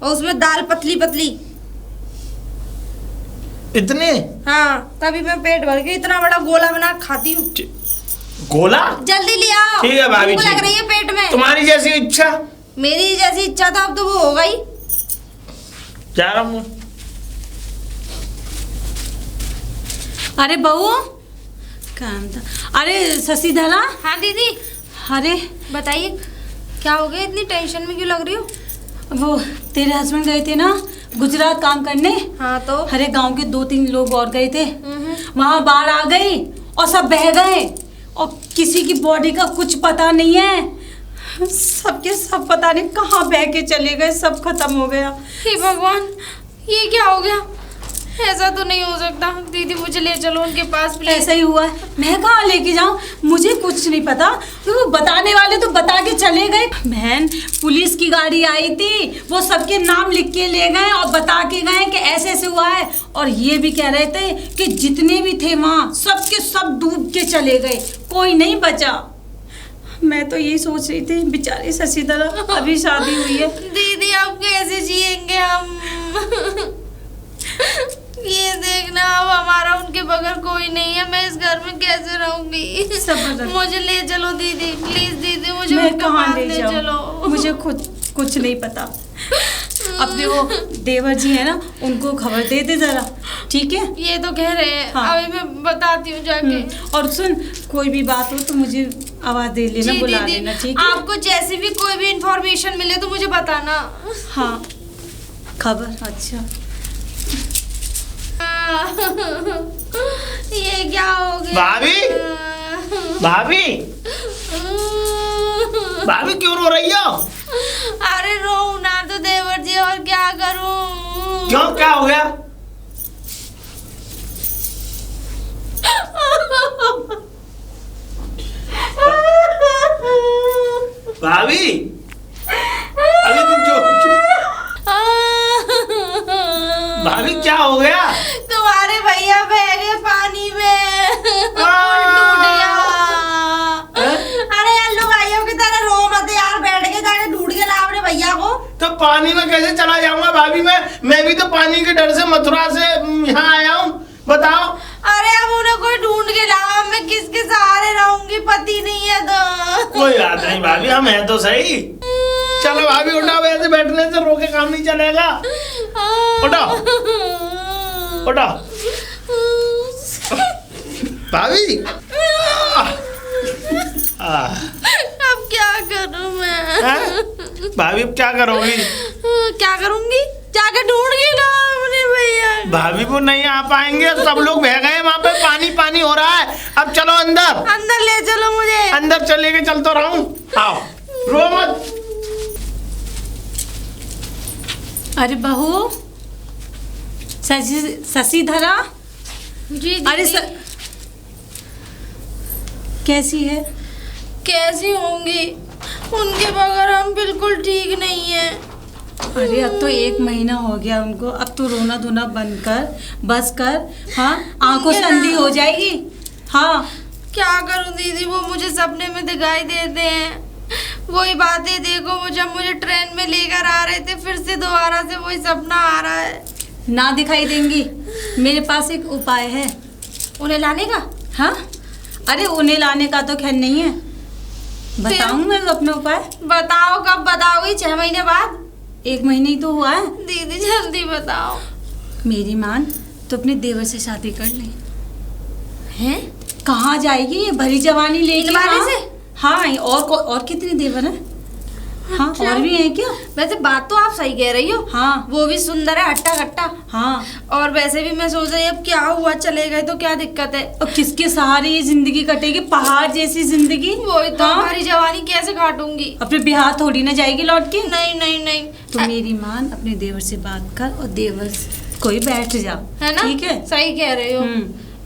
और उसमें दाल पतली पतली। इतने? हाँ तभी मैं पेट भर के इतना बड़ा गोला बना खाती हूँ। गोला? जल्दी ले आओ। ठीक है भाभी भूख जी। लग रही है पेट में। तुम्हारी जैसी इच्छा। मेरी जैसी इच्छा तो अब तो वो हो गई। जा रहा हूँ। अरे बहू काम था। अरे शशिधरा, हाँ दीदी अरे बताइए, क्या हो गया, इतनी टेंशन में क्यों लग रही हो? वो तेरे हस्बैंड गए थे ना गुजरात काम करने। हाँ तो अरे गांव के 2-3 लोग और गए थे, वहां बाढ़ आ गई और सब बह गए और किसी की बॉडी का कुछ पता नहीं है। सबके सब पता नहीं कहाँ बह के चले गए, सब खत्म हो गया। हे भगवान, ये क्या हो गया? ऐसा तो नहीं हो सकता। दीदी मुझे ले चलो उनके पास प्लीज। ऐसा ही हुआ है, मैं कहाँ लेके जाऊँ, मुझे कुछ नहीं पता। वो बताने वाले तो बता के चले गए। बहन, पुलिस की गाड़ी आई थी, वो सबके नाम लिख के ले गए और बता के गए कि ऐसे ऐसे हुआ है। और ये भी कह रहे थे कि जितने भी थे वहाँ सबके सब डूब के चले गए, कोई नहीं बचा। मैं तो यही सोच रही थी, बेचारी शशिधरा अभी शादी हुई है। दीदी अब कैसे जिएंगे हम? ये देखना, अब हमारा उनके बगैर कोई नहीं है, मैं इस घर में कैसे रहूंगी? सब मुझे ले चलो दीदी, प्लीज दीदी, मुझे मैं उनके कहाँ पास ले ले जाऊँ, चलो। मुझे खुद कुछ नहीं पता। अपने वो देवर जी है ना, उनको खबर दे दे जरा, ठीक है? ये तो कह रहे हैं। हाँ। अभी मैं बताती हूँ जाके। और सुन, कोई भी बात हो तो मुझे आवाज दे लेना, जी बुला दीदी, लेना, ठीक है? आपको जैसे भी कोई भी इंफॉर्मेशन मिले तो मुझे बताना। हाँ, खबर, अच्छा। ये क्या हो गया? भाभी, भाभी, भाभी क्यों रो रही हो? अरे रो ना तो देवर जी, और क्या करूं? क्यों, क्या हो गया? भाभी, अभी तुम जो भाभी क्या हो गया? तुम्हारे भैया बह गए पानी में। टूट गया। अरे यार लुगाइयों की तरह रो मत यार, बैठ के जाके ढूंढ के ला अपने भैया को। तो पानी में कैसे चला जाऊंगा भाभी? मैं भी तो पानी के डर से मथुरा से यहाँ आया हूँ, बताओ। अरे अब उन्हें कोई ढूंढ के ला, मैं किसके सहारे रहूंगी? पति नहीं है तो। कोई बात नहीं भाभी, हम हैं तो सही। चलो भाभी उठाओ, ऐसे बैठने से रोके काम नहीं चलेगा। उठाओ उठाओ भाभी। अब क्या करूं मैं? भाभी अब क्या करोगी? क्या करूंगी? जाके ढूंढ के ला अपने भैया। भाभी वो नहीं आ पाएंगे, सब लोग बह गए, वहाँ पे पानी पानी हो रहा है। अब चलो अंदर, अंदर ले चलो मुझे। अंदर चले के चलता रहूं। आओ, रो मत। अरे बहू, शशिधरा, जी अरे कैसी है? कैसी होंगी? उनके बगैर हम बिल्कुल ठीक नहीं है। अरे अब तो 1 महीना हो गया उनको, अब तो रोना धोना बंद कर, बस कर। हाँ, आंखों से अंधी हो जाएगी। हाँ, क्या करूं दीदी, वो मुझे सपने में दिखाई देते हैं। वही बातें देखो, वो जब मुझे ट्रेन में लेकर आ रहे थे, फिर से दोबारा से वही सपना आ रहा है। ना दिखाई देंगी, मेरे पास एक उपाय है। उन्हें लाने का? हाँ, अरे उन्हें लाने का तो खैर नहीं है, बताऊं मैं अपना उपाय? बताओ, कब बताओगी? 6 महीने बाद? 1 महीने ही तो हुआ है। दीदी जल्दी बताओ। मेरी मान तो अपने देवर से शादी कर ले। हैं? कहाँ जाएगी ये भरी जवानी लेके? इनवाले से? हाँ, और कितने देवर हैं? हाँ, अच्छा। और भी हैं क्या? वैसे बात तो आप सही कह रही हो। हाँ, वो भी सुंदर है, हट्टा कट्टा। हाँ, और वैसे भी मैं सोच रही अब क्या हुआ, चले गए तो क्या दिक्कत है? और किसके सहारे ये जिंदगी कटेगी, पहाड़ जैसी जिंदगी? वही तो, हाँ? हमारी जवानी कैसे काटूंगी? अपने बिहार थोड़ी ना जाएगी लौट के। नहीं नहीं नहीं। तो मेरी मान अपने देवर से बात कर और देवर कोई बैठ जा, है ना? ठीक है? सही कह रहे हो।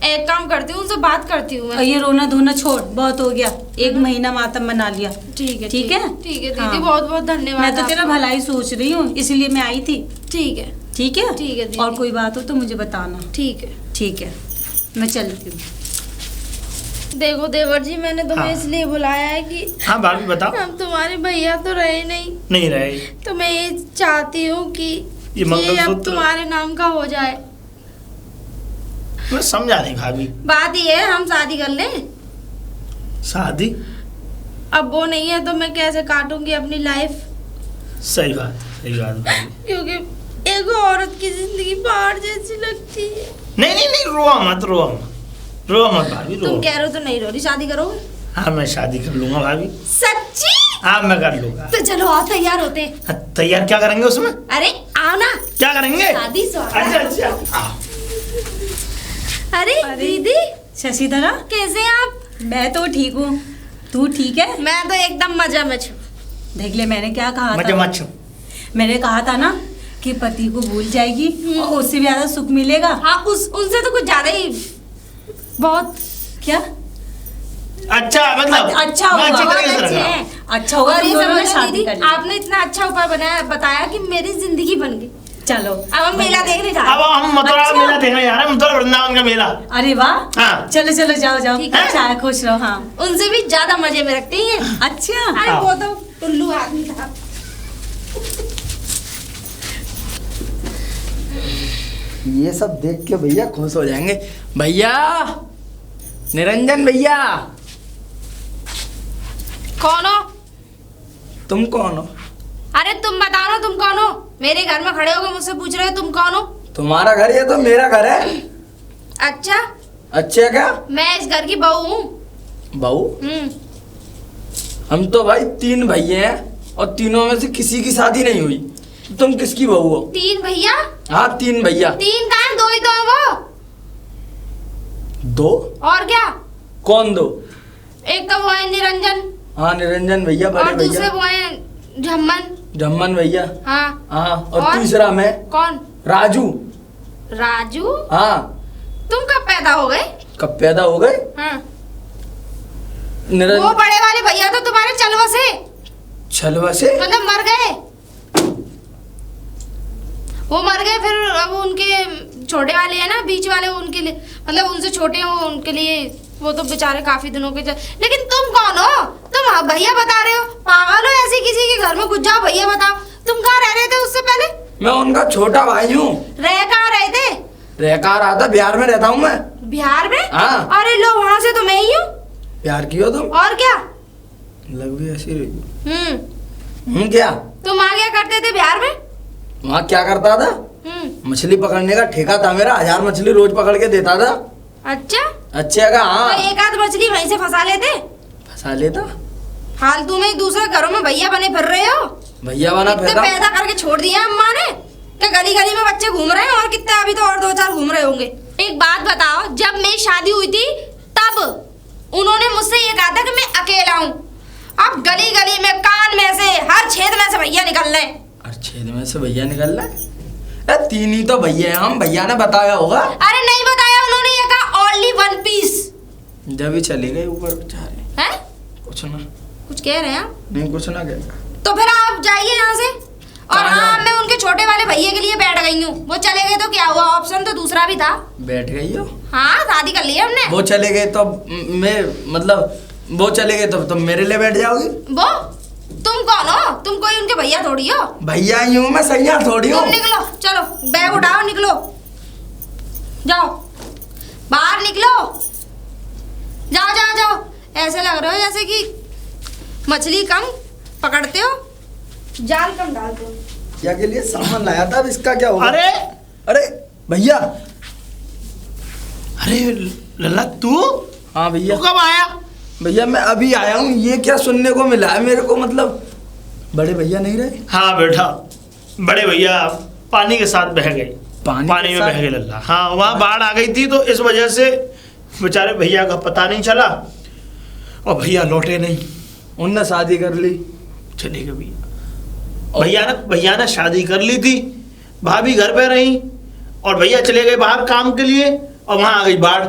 एक काम करती हूँ, उनसे बात करती हूँ और मैं। ये रोना धोना छोड़, बहुत हो गया। 1 महीना मातम मना लिया। ठीक है ठीक है? ठीक है दीदी, हाँ। बहुत बहुत धन्यवाद। मैं तो तेरा भलाई सोच रही हूँ, इसलिए मैं आई थी। ठीक है ठीक है? ठीक है दीदी। और कोई बात हो तो मुझे बताना। ठीक है। ठीक है, मैं चलती हूँ। देखो देवर जी, मैंने तुम्हें हाँ। इसलिए बुलाया है कि हाँ भाभी बताओ। हम तुम्हारे भैया तो रहे नहीं रहे। तो मैं ये चाहती हूँ कि ये अब मंगलसूत्र तुम्हारे नाम का हो जाए। मैं समझा नहीं भाभी। बात ये है, हम शादी कर लें। शादी? अब वो नहीं है तो मैं कैसे काटूंगी अपनी लाइफ? सही बात भाभी। क्योंकि एक औरत की जिंदगी पहाड़ जैसी लगती है। नहीं रोआ मत रो मत भाभी, रो। तुम कह रहे हो तो नहीं रो रही, शादी करोगे? हाँ मैं शादी कर लूंगा भाभी। सच्ची? हाँ मैं कर लूंगा। तो चलो आओ, तैयार होते हैं। हाँ, तैयार क्या करेंगे उसमें? अरे आओ ना, क्या करेंगे? शादी स्वागत। अच्छा अच्छा। अरे दीदी शशिधरा, कैसे हैं आप? मैं तो ठीक हूँ, तू ठीक है? मैं तो एकदम मजा में छू। देख ले मैंने क्या कहा मजे था, मत छो। मैंने कहा था ना कि पति को भूल जाएगी और उससे भी ज्यादा सुख मिलेगा। हाँ उनसे तो कुछ ज्यादा ही बहुत। क्या अच्छा मतलब अच्छा होगा, मैं अच्छी बहुत तरीके से अच्छे रखा। हैं। अच्छा होगा, और तुम ये दोनों ने समझो शादी दीदी, कर ली। आपने इतना अच्छा उपाय बताया कि मेरी जिंदगी बन गई। चलो अब हम मेला देखने जा अब रहे हैं। हम मथुरा अच्छा। मेला देखने जा रहे हैं, मथुरा वृंदावन का मेला। अरे वाह, हाँ। चलो चलो जाओ जाओ, ठीक है। अच्छा है, खुश रहो। हाँ उनसे भी ज्यादा मजे में रखते हैं। अच्छा, अरे हाँ। वो तो टुल्लू आदमी था। ये सब देख के भैया खुश हो जाएंगे। भैया, निरंजन भैया। कौन हो? तुम कौन हो? अरे तुम बताओ ना, तुम कौन हो? मेरे घर में खड़े होकर मुझसे पूछ रहे हो तुम कौन हो? तुम्हारा घर, ये तो मेरा घर है। अच्छा, अच्छा क्या? मैं इस घर की बहू हूँ। बहू? हम तो भाई 3 भैया हैं और तीनों में से किसी की शादी नहीं हुई। तुम किसकी बहू हो? 3 भैया? हाँ 3 भैया। 3 कहाँ हैं? 2 ही तो हैं वो। 2? और क्या? कौन 2? एक तो वो है निरंजन, हाँ निरंजन भैया, और बड़े दूसरे भैया। वो हैं झम्मन। जम्मन भैया। हाँ। हाँ, और और? तीसरा मैं, कौन? राजू। राजू? हाँ। तुम कब पैदा हो गए? कब पैदा हो गए? हाँ। वो निरंजन बड़े वाले भैया तो तुम्हारे चलवा से, छलवा से? मतलब मर गए। वो मर गए, फिर अब उनके छोटे वाले हैं ना, बीच वाले, उनके लिए, मतलब उनसे छोटे हैं वो, उनके लिए वो तो बेचारे काफी दिनों के लेकिन तुम कौन हो? तुम भैया बता रहे हो? पागल हो? ऐसे किसी के घर में घुस जाओ भैया बताओ। तुम कहाँ रह रहे थे उससे पहले? मैं उनका छोटा भाई हूँ। रह कहाँ रहे थे? रहकर रहा था, बिहार में रहता हूँ मैं। बिहार में? हाँ। अरे लो, वहां से तो मैं ही हूँ। बिहार की हो तुम? और क्या? लग भी ऐसी रही। क्या? क्या? तुम आ गया करते थे बिहार में? वहाँ क्या करता था? मछली पकड़ने का ठेका था मेरा, 1000 मछली रोज पकड़ के देता था। अच्छा, अच्छा का? हाँ। तो एक आध मछली वहीं से फंसा लेते। फंसा लेता। फालतू में दूसरे घरों में भैया बने फिर रहे हो। भैया बना कितने फिरता। पैदा करके छोड़ दिया अम्मा ने, क्या गली गली में बच्चे घूम रहे हैं? और कितने, अभी तो और 2-4 घूम रहे होंगे। एक बात बताओ, जब मेरी शादी हुई थी तब उन्होंने मुझसे ये कहा था कि मैं अकेला हूँ। अब गली गली में, कान में से, हर छेद में से भैया निकल रहे हैं। अरे छेद में से भैया निकल रहा है? अरे 3 ही तो भैया हैं हम, भैया ने बताया होगा। अरे नहीं बताया, उन्होंने ये कहा ओनली 1 पीस। जब ही चले गए ऊपर बेचारे। हैं? कुछ ना। कुछ कह रहे हैं आप? नहीं कुछ ना कहता। तो फिर आप जाइए यहाँ से। और कहाँ हाँ, जाऊँ? मैं उनके छोटे वाले भैया के लिए बैठ गई हूँ। वो चले गए तो क्या हुआ? ऑप्शन तो दूसरा भी था। बैठ गई हो? हाँ, शादी कर ली है हमने। वो चले गए तो मैं, मतलब वो चले गए तो तुम मेरे लिए बैठ जाओगी? वो तुम कौन हो? तुम कोई उनके भैया थोड़ी हो। भैया ही हूँ मैं, सैया थोड़ी हूँ। तुम निकलो, चलो बैग उठाओ, निकलो, जाओ बाहर निकलो, जाओ जाओ जाओ। ऐसे लग रहे हो जैसे कि मछली कम पकड़ते हो, जाल कम डालते हो। क्या के लिए सामान लाया था, अब इसका क्या होगा? अरे अरे भैया। अरे लल्ला तू हाँ भैया। कब आया? भैया मैं अभी आया हूँ। ये क्या सुनने को मिला है मेरे को, मतलब बड़े भैया नहीं रहे? हाँ बेटा, बड़े भैया पानी के साथ बह गए। पानी में के साथ? बह गए लल्ला। हाँ, वहाँ बाढ़ आ गई थी तो इस वजह से बेचारे भैया का पता नहीं चला और भैया लौटे नहीं। उनने शादी कर ली। चले गए भैया। भैया ने शादी कर ली थी, भाभी घर पे रही और भैया चले गए बाहर काम के लिए और वहाँ आ गई बाढ़,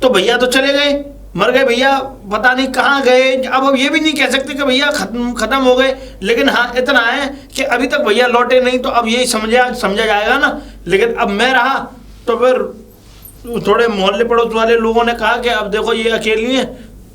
तो भैया तो चले गए, मर गए भैया, पता नहीं कहाँ गए। अब ये भी नहीं कह सकते कि भैया खत्म हो गए, लेकिन हाँ इतना है कि अभी तक भैया लौटे नहीं, तो अब यही समझा जाएगा ना। लेकिन अब मैं रहा तो फिर थोड़े मोहल्ले पड़ोस वाले लोगों ने कहा कि अब देखो ये अकेली हैं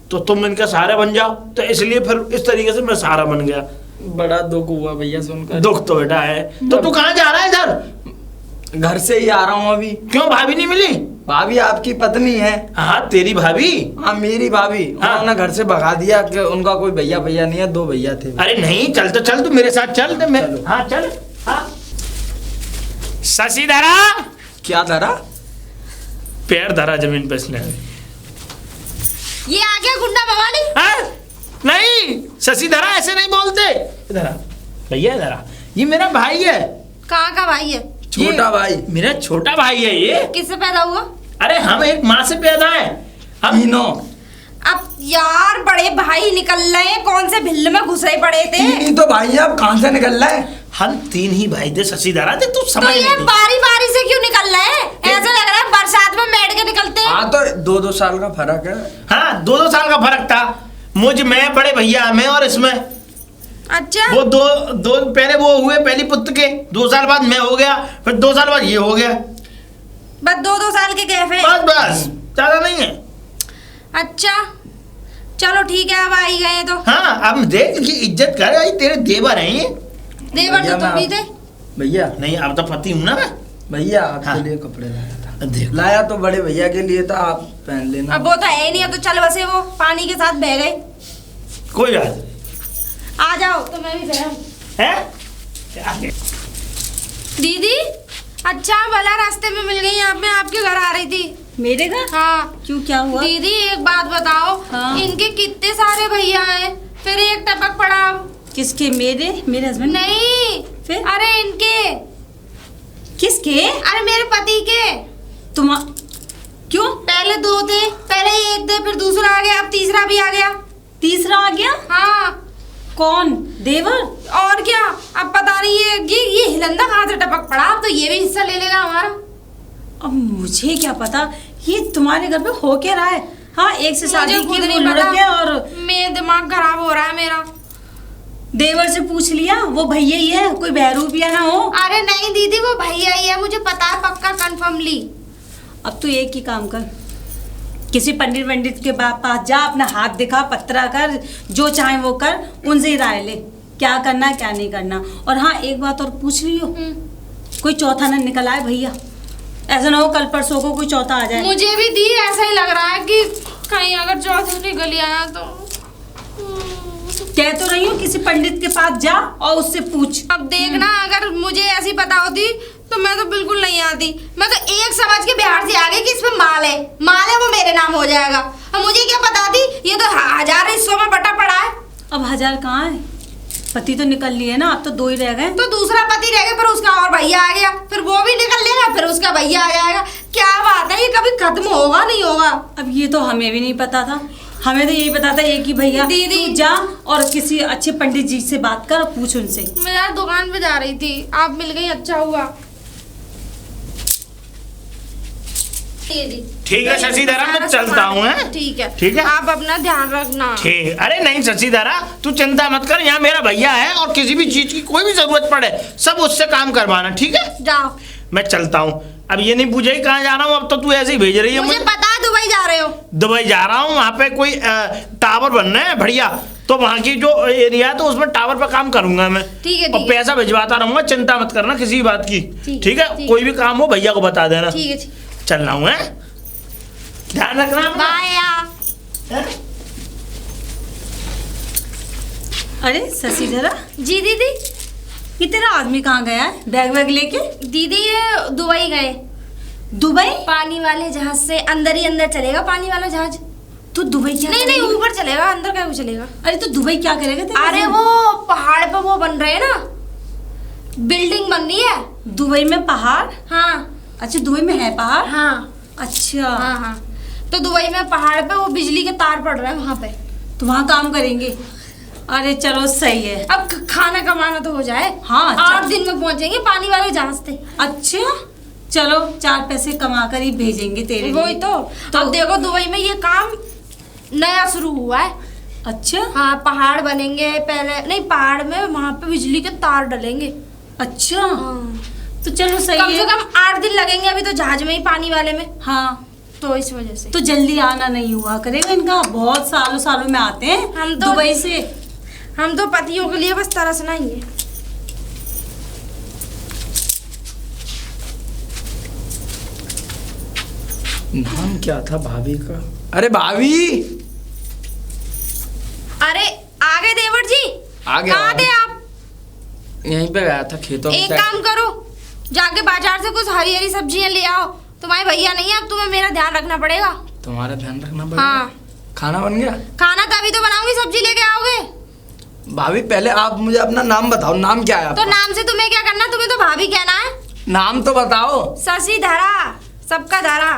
तो तुम इनका सहारा बन जाओ, तो इसलिए फिर इस तरीके से मैं सहारा बन गया। बड़ा दुख हुआ भैया सुनकर। दुख तो बेटा है। तो तू कहाँ जा रहा है इधर? घर से ही आ रहा हूँ अभी। क्यों, भाभी नहीं मिली? भाभी आपकी पत्नी है। हाँ तेरी भाभी? हाँ मेरी भाभी। हाँ। उन्होंने घर से भगा दिया कि उनका कोई भैया नहीं है, 2 भैया थे। अरे नहीं, चल तो चल, तू मेरे साथ चल। तो मैं, हाँ चल। हाँ शशि धरा, क्या धरा? पैर धरा जमीन पे इसने। ये आ गया गुंडा मवाली। हाँ? नहीं शशिधरा ऐसे नहीं बोलते। इधर आ भैया, इधर आ। ये मेरा भाई है। कहाँ का भाई है? छोटा भाई। मेरा छोटा भाई है ये। किससे पैदा हुआ? अरे हम एक माँ से पैदा है हम। तीनों। अब यार बड़े भाई निकल रहे हैं, कौन से भिल्ल में घुसे पड़े थे? तीन ही तो भाई है, अब कहाँ से निकल रहा है? हम 3 ही भाई थे शशिधरा थे, तू तो समझ ये नहीं। बारी बारी से क्यों निकल रहे हैं? ऐसा लग रहा है बरसात में मेड़ के निकलते हैं। हाँ तो 2-2 साल का फर्क है। हाँ 2-2 साल का फर्क था। मुझ में बड़े भैया में और इसमें अच्छा वो दो पहले वो हुए पहली पुत्र के, 2 साल बाद मैं हो गया, फिर 2 साल बाद ये हो गया। बस 2-2 साल के गैप है। बस ज्यादा नहीं है। अच्छा चलो ठीक है, अब आई गए तो। हाँ अब देख कि इज्जत कर भाई, तेरे देवर हैं ये। देवर तो तुम भी थे। भैया नहीं अब तो पति हूं ना मैं। भैया आपके हाँ। लिए कपड़े लाया था। देख लाया तो बड़े भैया के लिए था, आप पहन लेना। अब वो तो है ही नहीं, अब तो चल बसे वो पानी के साथ बह गए। कोई बात नहीं आ जाओ तो मैं भी बहूं। है। दीदी अच्छा भला रास्ते में मिल गई, आप मैं आपके घर आ रही थी। मेरे घर? हाँ क्यों, क्या हुआ? दीदी एक बात बताओ, हाँ। इनके कितने सारे भैया हैं, फिर एक टपक पड़ा। किसके? मेरे हस्बैंड? नहीं फिर? अरे इनके, किसके? अरे मेरे पति के। तुम क्यों? पहले 2 थे, पहले एक थे, फिर दूसरा आ गया, अब तीसरा भी आ गया। तीसरा आ गया? हाँ कौन? देवर? और क्या, अब पता नहीं ये हिलंदा कहाँ से टपक पड़ा, अब तो ये भी हिस्सा ले लेगा हमारा। अब मुझे क्या पता ये तुम्हारे घर पे हो क्या रहा है। हाँ एक से शादी मुझे खुद की, नहीं वो लुढ़क पता। गया और मेरा दिमाग खराब हो रहा है मेरा। देवर से पूछ लिया, वो भैया ही है, कोई बहरूपिया ना हो। अरे नहीं दीदी वो भैया ही है, मुझे पता है पक्का कंफर्मली। अब तो एक ही काम कर, किसी पंडित के पास जा, अपना हाथ दिखा, पत्रा कर, जो चाहे वो कर, उनसे ही राय ले क्या करना क्या नहीं करना। और हाँ एक बात और पूछ लियो, कोई चौथा न निकल आए भैया, ऐसा ना हो कल परसों को कोई चौथा आ जाए। मुझे भी दी ऐसा ही लग रहा है कि कहीं अगर चौथा निकल आया तो। कह तो रही हूँ किसी पंडित के पास जा और उससे पूछ। अब देखना अगर मुझे ऐसी पता होती तो मैं तो बिल्कुल नहीं आती। मैं तो एक समझ के बिहार से आ गई कि इसमें माल है वो मेरे नाम हो जाएगा। अब मुझे क्या पता थी, ये तो 1000 हिस्सों में बटा पड़ा है। अब 1000 कहाँ है, पति तो निकल लिए ना, अब तो 2 ही रह गए। तो दूसरा पति रह गया, फिर उसका और भैया आ गया, फिर वो भी निकल लेगा, फिर उसका भैया आ जाएगा। क्या बात है, ये कभी खत्म होगा नहीं होगा। अब ये तो हमें भी नहीं पता था, हमें तो यही पता था एक ही भैया। दीदी तू जा और किसी अच्छे पंडित जी से बात कर और पूछ उनसे। मैं यार दुकान पे जा रही थी, आप मिल गई, अच्छा हुआ। ठीक है शशिधरा मैं चलता हूँ। ठीक है ठीक है, आप अपना ध्यान रखना। ठीक। अरे नहीं शशिधरा तू चिंता मत कर, यहाँ मेरा भैया है और किसी भी चीज की कोई भी जरूरत पड़े सब उससे काम करवाना, ठीक है। जाओ। मैं चलता हूँ। अब ये नहीं पूछे कहाँ जा रहा हूँ, अब तो तू ऐसे ही भेज रही है मुझे पता है दुबई जा रहे हो। दुबई जा रहा हूँ, वहाँ पे कोई टावर बन रहे हैं बढ़िया, तो वहाँ की जो एरिया है तो उसमें टावर पे काम करूंगा मैं। ठीक है, और पैसा भिजवाता रहूंगा, चिंता मत करना किसी बात की। ठीक है, ठीक। कोई भी काम हो भैया को बता देना। ठीक है, चल रहा हूँ, ध्यान रखना अपना। बाय। अरे शशिधरा जी दीदी। ये तेरा आदमी कहाँ गया है बैग वैग लेके? दीदी ये दुबई गए। दुबई? पानी वाले जहाज से अंदर ही अंदर चलेगा पानी वाला जहाज। तो दुबई क्या नहीं करेगी? ऊपर चलेगा, अंदर क्या चलेगा। अरे तो दुबई क्या करेगा तेरे अरे हस्बैंड? वो पहाड़ पे वो बन रहे हैं ना, बिल्डिंग बन रही है। दुबई में पहाड़? हाँ अच्छा दुबई में है पहाड़? हाँ अच्छा हाँ। तो दुबई में पहाड़ पे वो बिजली के तार पड़ रहे हैं वहाँ पे। तो वहाँ काम करेंगे? अरे चलो सही है। अब खाना कमाना तो हो जाए। हाँ 8 दिन में पहुंचेंगे पानी वाले जहाज से। अच्छा चलो 4 पैसे कमा कर ही भेजेंगे तेरे वही लिए। तो अब देखो दुबई में ये काम नया शुरू हुआ है। अच्छा हाँ पहाड़ बनेंगे, पहले नहीं पहाड़ में वहाँ पे बिजली के तार डलेंगे। अच्छा हाँ। तो चलो सही कम है। से कम 8 दिन लगेंगे अभी तो जहाज में ही पानी वाले में। हाँ तो इस वजह से तो जल्दी आना नहीं हुआ करेगा इनका, बहुत सालों सालों में आते हैं हम तो दुबई से। हम तो पतियों के लिए बस तरसना ही है। नाम क्या था भाभी का? अरे भाभी अरे आ गए देवर जी। आ गया। कहाँ थे आप? यहीं पे गया था खेतों में। एक काम करो, जाके बाजार से कुछ हरी हरी सब्जियां ले आओ। तुम्हारे भैया नहीं है, अब तुम्हें मेरा ध्यान रखना पड़ेगा। तुम्हारा ध्यान रखना पड़ेगा। हाँ खाना बन गया? खाना तभी तो बनाऊंगी, सब्जी लेके आओगे? भाभी पहले आप मुझे अपना नाम बताओ, नाम क्या है तो आपका? नाम से तुम्हें क्या करना, तुम्हें तो भाभी कहना है। नाम तो बताओ। शशि धरा, सबका धरा।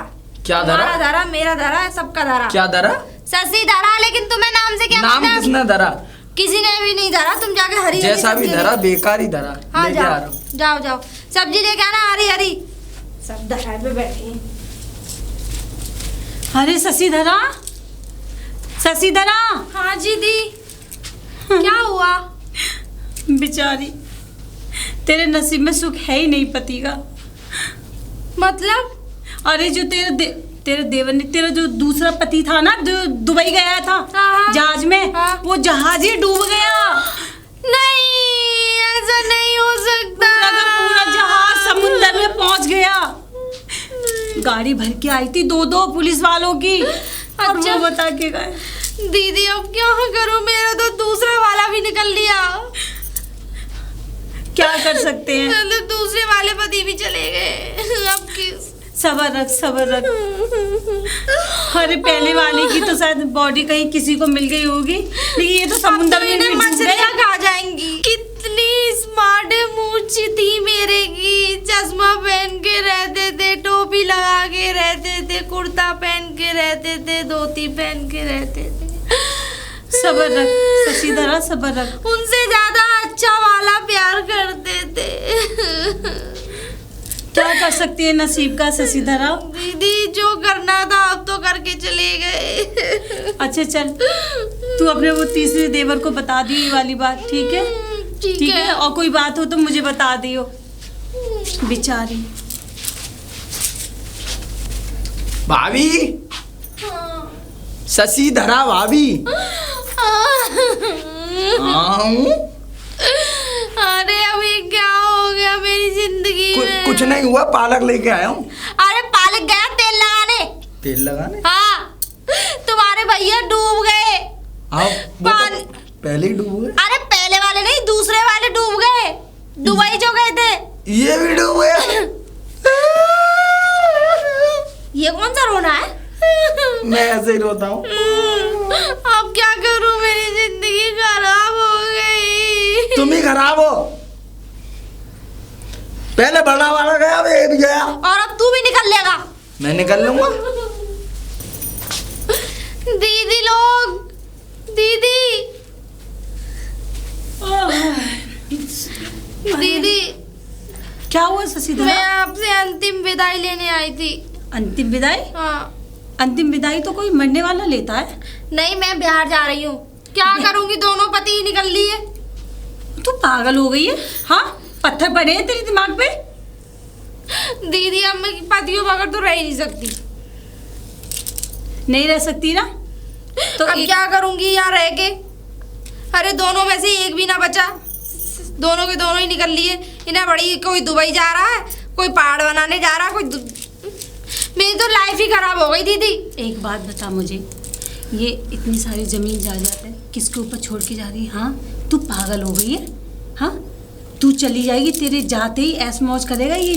क्या धरा? तुम्हारा धरा, मेरा धरा है, सबका धरा। क्या धरा? शशि धरा, लेकिन तुम्हें नाम से क्या नाम मतलब? किसने धरा? किसी ने भी नहीं धरा, तुम जाके हरी जैसा हरी भी सब्जी धरा ले- बेकार ही धरा। हाँ लेके आ रहा हूँ। जाओ जाओ सब्जी लेके आना, हरी हरी। सब धरा पे बैठे हैं। अरे शशिधरा, शशिधरा, हाँ जी दी, क्या हुआ? बेचारी, तेरे नसीब में सुख है ही नहीं पति का। मतलब? अरे जो तेरे देवर ने, तेरा जो दूसरा पति था ना, जो दुबई गया था हाँ। जहाज में, हाँ। वो जहाज ही डूब गया। नहीं, ऐसा नहीं हो सकता। पूरा जहाज समुद्र में पहुंच गया। गाड़ी भर के आई थी 2-2 पुलिस वालों की, और अच्छा। वो बता के गए। दीदी अब क्या करूं, मेरा तो दूसरा वाला भी निकल लिया। क्या कर सकते हैं? मतलब दूसरे वाले पति भी चले गए, अब किस? सबर रख, सबर रख। अरे पहले वाले की तो शायद बॉडी कहीं किसी को मिल गई होगी, लेकिन ये तो समुद्र में भी डूब मछलियां गया। खा जाएंगी। कितनी स्मार्ट मूंछ थी मेरे की, चश्मा पहन के रहते थे, टोपी लगा के रहते थे, कुर्ता पहन के रहते थे, धोती पहन के रहते थे। सबर रख शशिधरा, सबर रख। उनसे ज्यादा अच्छा वाला प्यार करते थे। क्या कर सकती है नसीब का शशिधरा। दीदी जो करना था अब तो करके चले गए। अच्छा चल, तू अपने वो तीसरे देवर को बता दी ये वाली बात, ठीक है? ठीक है। और कोई बात हो तो मुझे बता दियो। बेचारी। भाभी, शशि धरा भाभी। अरे अभी क्या हो गया मेरी जिंदगी में? कुछ नहीं हुआ, पालक लेके आया हूँ। अरे पालक गया तेल लगाने। तेल लगाने? हाँ, तुम्हारे भैया डूब गए। हाँ, वो तो पहले ही डूब गए। अरे पहले वाले नहीं, दूसरे वाले डूब गए, दुबई जो गए थे। ये भी डूब गया। ये कौन सा रोना है? मैं ऐसे ही रोता हूँ। अब क्या करूं, मेरी जिंदगी खराब हो गई। तुम ही खराब हो। पहले बड़ा वाला गया, अब ये भी गया। और अब तू भी निकल लेगा। मैं निकल लूंगा। दीदी लोग, दीदी, दीदी, क्या हुआ शशिधरा? मैं आपसे अंतिम विदाई लेने आई थी। अंतिम विदाई? हाँ। अंतिम विदाई तो कोई मरने वाला लेता है। नहीं, मैं बिहार जा रही हूँ। क्या करूंगी, दोनों पति ही निकल लिए। तू पागल हो गई है? हाँ, पत्थर पड़े हैं तेरे दिमाग पे? दीदी अब मैं पतियों बगैर तो रह ही नहीं सकती। नहीं रह सकती ना? तो अब क्या करूंगी यहाँ रह के? अरे दोनों में से एक भी ना बचा, दोनों के दोनों ही निकल लिए। इन्हें बड़ी, कोई दुबई जा रहा है, कोई पहाड़ बनाने जा रहा है, मेरी तो लाइफ ही खराब हो गई दीदी। एक बात बता मुझे, ये इतनी सारी जमीन जायदाद है, किसके ऊपर छोड़ के जा रही है? हाँ, तू पागल हो गई है? हाँ, तू चली जाएगी, तेरे जाते ही ऐश मौज करेगा ये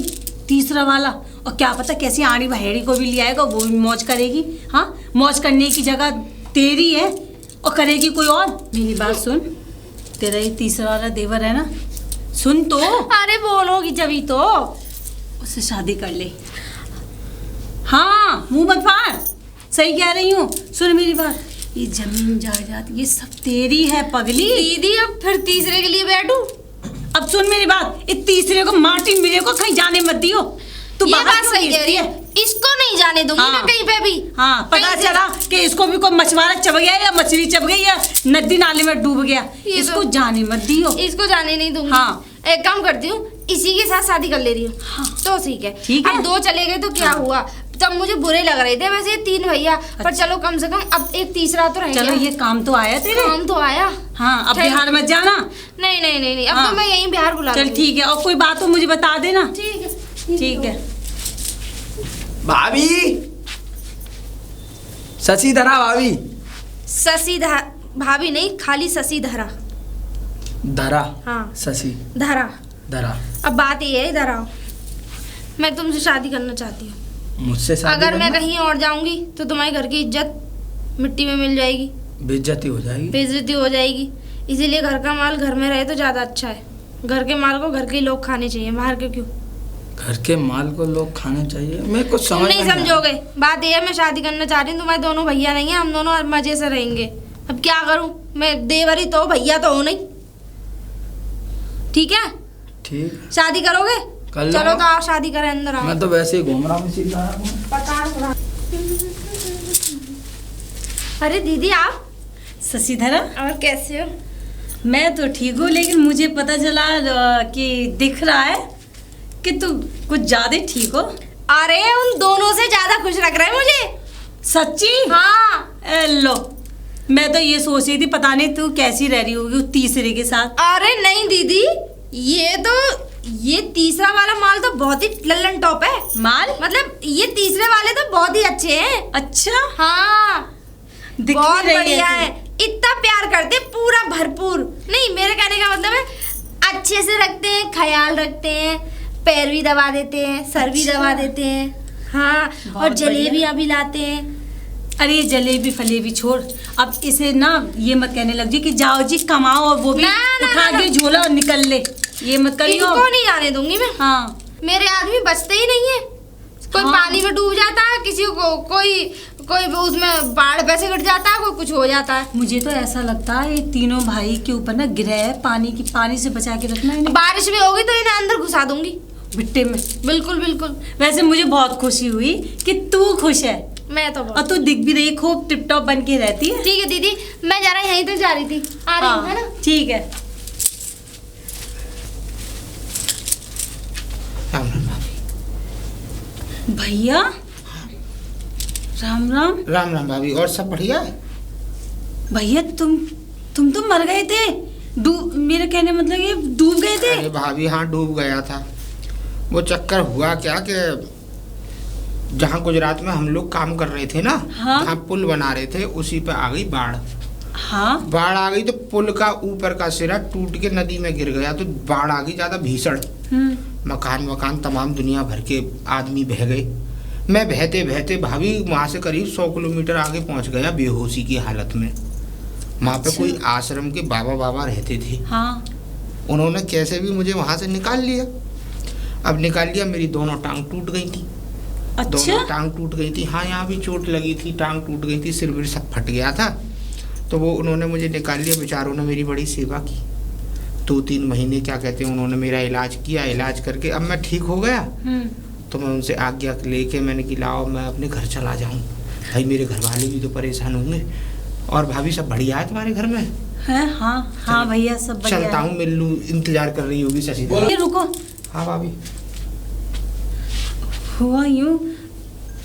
तीसरा वाला, और क्या पता कैसी आड़ी बहेड़ी को भी ले आएगा, वो भी मौज करेगी। हाँ, मौज करने की जगह तेरी है और करेगी कोई और। मेरी बात सुन, तेरा ये तीसरा वाला देवर है ना, सुन तो। अरे बोलोगी जभी तो। उससे शादी कर ले। हाँ, मुंह मत फाड़, सही कह रही हूँ। सुन मेरी बात, ये जमीन जायदाद ये सब तेरी है पगली। दीदी अब फिर तीसरे के लिए बैठूं? अब सुन मेरी बात, इस तीसरे को, मार्टिन मिले को कहीं जाने मत दियो। तू ये बाहर बात क्यों सही कह रही भेजती है, इसको नहीं जाने दूंगी हाँ। ना कहीं पे भी। हाँ, पता कहीं से- चला कि इसको भी कोई मछुआरा चब गया या मछली चब गई या नदी नाले में डूब गया, ये इसको तो- जाने मत दियो। इसको जाने नहीं दूंगी। हाँ। एक काम करती हूँ, इसी के साथ शादी कर ले रही हूँ। हाँ। तो ठीक है। ठीक है। अब दो चले गए तो क्या हाँ। हुआ, तब मुझे बुरे लग रहे थे वैसे ये 3 भैया, पर अच्छा। चलो कम से कम अब एक तीसरा तो रह चलो, गया। ये काम तो आया तेरे। काम तो आया। हाँ, अब ठीक। बिहार मत जाना। नहीं नहीं नहीं नहीं, अब हाँ। तो मैं यहीं बिहार बुला चल लूंगी। ठीक है, और कोई बात हो मुझे बता देना। ठीक है। ठीक है। भाभी, शशि धरा भाभी। शशि भाभी नहीं, खाली शशि धरा। धरा? हाँ। शशि धरा। धरा। अब बात ये है, इधर आओ। मैं तुमसे शादी करना चाहती हूँ। मुझसे शादी अगर मैं करना? कहीं और जाऊंगी तो तुम्हारे घर की इज्जत मिट्टी में मिल जाएगी, बेइज्जती हो जाएगी। बेइज्जती हो जाएगी। इसीलिए घर का माल घर में रहे तो ज़्यादा अच्छा है। घर के माल को घर के ही लोग खाने चाहिए, बाहर के क्यों? घर के माल को लोग खाने चाहिए, मैं कुछ तुम समझ नहीं में आया। समझोगे। बात यह है, मैं शादी करना चाह रही हूँ, तुम्हारे दोनों भैया नहीं है, हम दोनों मजे से रहेंगे। अब क्या करूँ मैं, देवरी तो भैया तो हो नहीं। ठीक है, ठीक, शादी करोगे? कर चलो लूँगा। तो आओ शादी करें, अंदर आओ। मैं तो वैसे ही घूम रहा हूँ सीधा। अरे दीदी आप, शशिधरा, और कैसे हो? मैं तो ठीक हूँ, लेकिन मुझे पता चला कि दिख रहा है कि तुम कुछ ज्यादा ठीक हो। अरे उन दोनों से ज्यादा खुश रख रहे हैं मुझे। सच्ची? हाँ। लो, मैं तो ये सोच रही थी पता नहीं तू कैसी रह रही होगी उस तीसरे के साथ। अरे नहीं दीदी, ये तीसरा वाला माल तो बहुत ही लल्लन टॉप है। माल? मतलब ये तीसरे वाले तो बहुत ही अच्छे हैं। अच्छा, हाँ, दिख बहुत नहीं रही बढ़िया है है। इतना प्यार करते, पूरा भरपूर। नहीं, मेरे कहने का मतलब है अच्छे से रखते हैं, ख्याल रखते हैं, पैर भी दबा देते हैं, सर भी अच्छा। दबा देते हैं। हाँ, बहुत और जलेबियाँ भी लाते हैं। अरे ये जलेबी फलेबी छोड़, अब इसे ना ये मत कहने लग जी कि जाओ जी कमाओ और वो भी ना, ना, उठा ना, के झोला और निकल ले, ये मत करियो। इनको नहीं जाने दूंगी मैं। हाँ, मेरे आदमी बचते ही नहीं है। कोई हाँ। पानी में डूब जाता है, किसी को कोई उसमें बाढ़ पैसे गिर जाता है, कोई कुछ हो जाता है। मुझे तो ऐसा लगता है ये तीनों भाई के ऊपर ना ग्रह है, पानी से बचा के रखना है बारिश भी होगी तो इन्हें अंदर घुसा दूंगी। मिट्टी में। बिल्कुल बिल्कुल। वैसे मुझे बहुत खुशी हुई कि तू खुश है मैं तो और बहुत। तू दिख भी रही खूब टिप टॉप बन के रहती है। ठीक है दीदी, मैं जरा यहीं तक जा रही थी, आ रही हूँ, है ना? ठीक है। राम राम भाभी। भैया, राम राम। राम राम भाभी, और सब बढ़िया? भैया तुम तो मर गए थे, मेरे कहने मतलब ये डूब गए थे। अरे भाभी हाँ, डूब गया था। वो चक्कर हुआ क्या कि जहाँ गुजरात में हम लोग काम कर रहे थे ना, हाँ। जहाँ पुल बना रहे थे, उसी पे आ गई बाढ़। हाँ, बाढ़ आ गई तो पुल का ऊपर का सिरा टूट के नदी में गिर गया, तो बाढ़ आ गई ज्यादा भीषण। मकान तमाम दुनिया भर के आदमी बह गए। मैं बहते बहते भाभी वहाँ से करीब 100 किलोमीटर आगे पहुँच गया बेहोशी की हालत में। वहाँ पे अच्छा। कोई आश्रम के बाबा रहते थे। हाँ, उन्होंने कैसे भी मुझे वहाँ से निकाल लिया। अब निकाल लिया, मेरी दोनों टांग टूट गई थी। अच्छा। दोनों टांग टूट गई थी। हाँ, यहाँ भी चोट लगी थी, टांग टूट गई थी, सिर विर सब फट गया था। तो वो उन्होंने मुझे निकाल लिया। बेचारों ने मेरी बड़ी सेवा की। 2-3 महीने क्या कहते हैं, उन्होंने मेरा इलाज किया। इलाज करके अब मैं ठीक हो गया, तो मैं उनसे आज्ञा लेके मैंने कि लाओ मैं अपने घर चला जाऊँ, भाई मेरे घर वाले भी तो परेशान होंगे। और भाभी सब बढ़िया है तुम्हारे घर में? है। हाँ हाँ भैया, सब बढ़िया चलता है। हूँ, मिल लूँ, इंतजार कर रही होगी शशि। ये रुको, हाँ भाभी। हुआ यूं,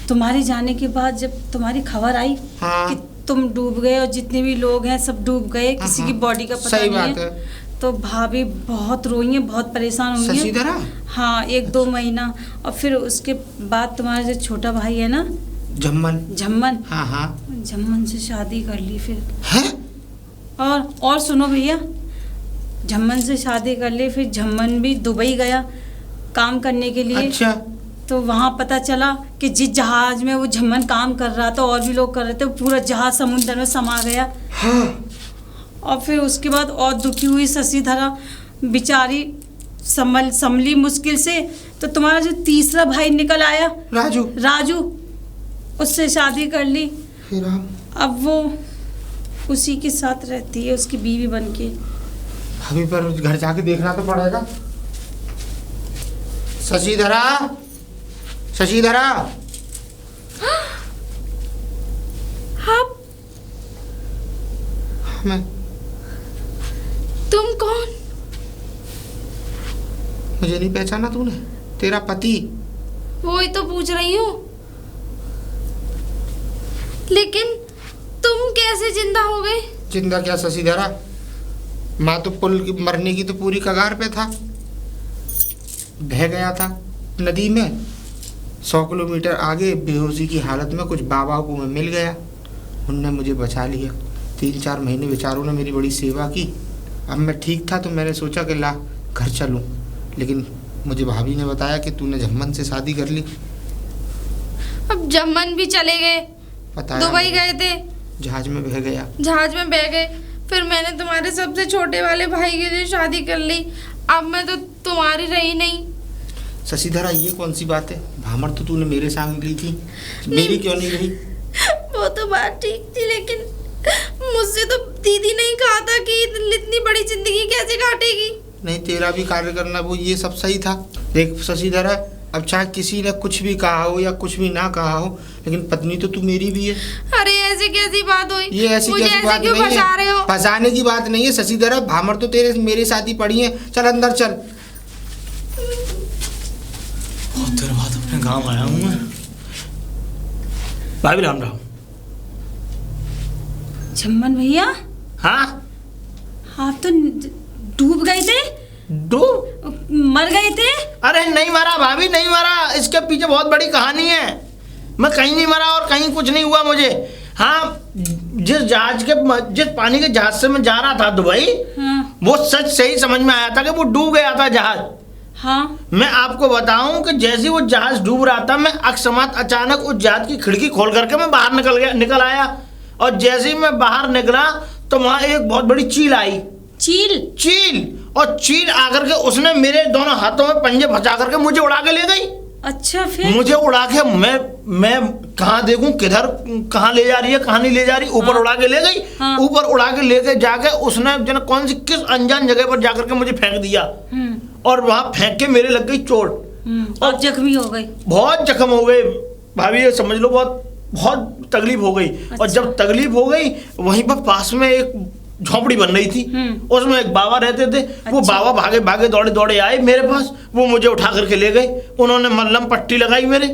तुम्हारे जाने के बाद जब तुम्हारी खबर आई हाँ। कि तुम डूब गए और जितने भी लोग हैं सब डूब गए, किसी की हाँ, बॉडी का पता सही नहीं बात है, है। तो भाभी बहुत रोई हैं, बहुत परेशान हुई शशि हैं। धरा? हाँ, 1-2 महीना। और फिर उसके बाद तुम्हारा जो छोटा भाई है ना, जम्मन। झम्मन, हाँ हाँ। झम्मन से शादी कर ली फिर। हैं? और सुनो भैया, झम्मन से शादी कर ली, फिर झम्मन भी दुबई गया काम करने के लिए। अच्छा। तो वहाँ पता चला कि जिस जहाज में वो झम्मन काम कर रहा था और भी लोग कर रहे थे, पूरा जहाज समुद्र में समा गया। हाँ। और फिर उसके बाद और दुखी हुई शशिधरा बेचारी, संभली मुश्किल से। तो तुम्हारा जो तीसरा भाई निकल आया, राजू, उससे शादी कर ली। हे राम। अब वो उसी के साथ रहती है, उसकी बीवी बन के। भाभी पर घर जाके देखना तो पड़ेगा। शशिधरा, शशिधरा। आप, मैं, तुम कौन? मुझे नहीं पहचाना तूने? तेरा पति। वही तो पूछ रही हूँ, लेकिन तुम कैसे जिंदा हो गए? जिंदा क्या शशिधरा, माँ तो मरने की तो पूरी कगार पे था, बह गया था नदी में। 100 किलोमीटर आगे बेहोशी की हालत में कुछ बाबा को मैं मिल गया, उनने मुझे बचा लिया। 3-4 महीने बेचारों ने मेरी बड़ी सेवा की। अब मैं ठीक था तो मैंने सोचा कि ला घर चलूं, लेकिन मुझे भाभी ने बताया कि तूने झम्मन से शादी कर ली। अब जम्मन भी चले गए, बताया दुबई मुझे। गए थे, जहाज में बह गया। जहाज में बह गए, फिर मैंने तुम्हारे सबसे छोटे वाले भाई के लिए शादी कर ली। अब मैं तो तुम्हारी रही नहीं। शशिधरा ये कौन सी बात है? भामर तो तूने मेरे संग ली थी, मेरी क्यों नहीं रही? वो तो बात ठीक थी, लेकिन मुझसे तो दीदी नहीं कहा था कि इतनी बड़ी जिंदगी कैसे काटेगी। नहीं, तेरा भी कार्य करना वो ये सब सही था। देख शशिधरा, अब चाहे किसी ने कुछ भी कहा हो या कुछ भी ना कहा हो, लेकिन पत्नी तो तू मेरी भी है। अरे ऐसे कैसी बात हुई? ये ऐसी मुझे कैसी बात क्यों नहीं फंसा रहे हो? है, फंसाने की बात नहीं है शशिधरा। भामर तो तेरे मेरे साथ ही पड़ी है। चल अंदर चल। बहुत देर बाद अपने गांव आया हूँ मैं। भाभी राम राम। चम्मन भैया, हाँ आप तो डूब गए थे, डूब मर गए थे। अरे नहीं मरा भाभी, नहीं मरा। इसके पीछे बहुत बड़ी कहानी है। मैं कहीं नहीं मरा और कहीं कुछ नहीं हुआ मुझे। हाँ, जिस पानी के जहाज से मैं जा रहा था दुबई, हाँ वो सच सही समझ में आया था कि वो डूब गया था जहाज। हाँ। मैं आपको बताऊं कि जैसे वो जहाज डूब रहा था, मैं अकस्मात अचानक उस जहाज की खिड़की खोल करके मैं बाहर निकल आया। और जैसे ही मैं बाहर निकला तो वहां एक बहुत बड़ी चील आई। चील? और चील आकर के उसने मेरे दोनों हाथों में पंजे फंसा करके मुझे उड़ा के ले गई। अच्छा, फिर? मुझे उड़ा के मैं कहाँ देखूं, किधर कहाँ ले जा रही है, कहाँ नहीं ले जा रही। ऊपर हाँ। उड़ा के ले गई। हाँ। ऊपर उड़ा के लेके जाके उसने जन कौन सी किस अनजान जगह पर जाकर के मुझे फेंक दिया। और वहां फेंक के मेरे लग गई चोट। और जख्मी हो गई? बहुत जख्म हो गए भाभी, ये समझ लो बहुत तकलीफ हो गई। अच्छा। और जब तकलीफ हो गई, वहीं पर पास में एक झोपड़ी बन रही थी, उसमें एक बाबा रहते थे। वो अच्छा। बाबा भागे भागे दौड़े दौड़े आए मेरे पास। वो मुझे उठा करके ले गए। उन्होंने मल्लम पट्टी लगाई मेरे,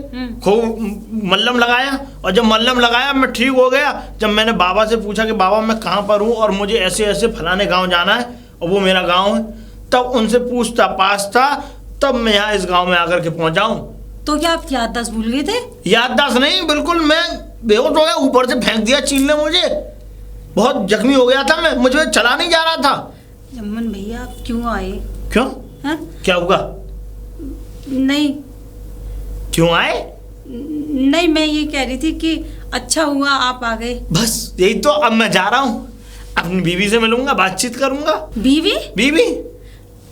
खूब मल्लम लगाया। और जब मल्लम लगाया मैं ठीक हो गया। जब मैंने बाबा से पूछा कि बाबा मैं कहाँ पर हूँ और मुझे ऐसे ऐसे फलाने गाँव जाना है और वो मेरा गाँव है, तब उनसे पूछता पाछता तब मैं यहाँ इस गाँव में आकर के पहुँचा हूँ। तो क्या आप याददाश्त भूल गए थे? याददाश्त नहीं, बिल्कुल मैं बेहोश हो गया। ऊपर से फेंक दिया चील ने मुझे। बहुत जख्मी हो गया था मैं, मुझे चला नहीं जा रहा था। चम्मन भैया, आप क्यों आए? क्यों? हाँ? क्या हुआ? नहीं क्यों आए? नहीं, मैं ये कह रही थी कि अच्छा हुआ आप आ गए। बस यही तो। अब मैं जा रहा हूँ, अपनी बीवी से मिलूंगा, बातचीत करूंगा। बीवी?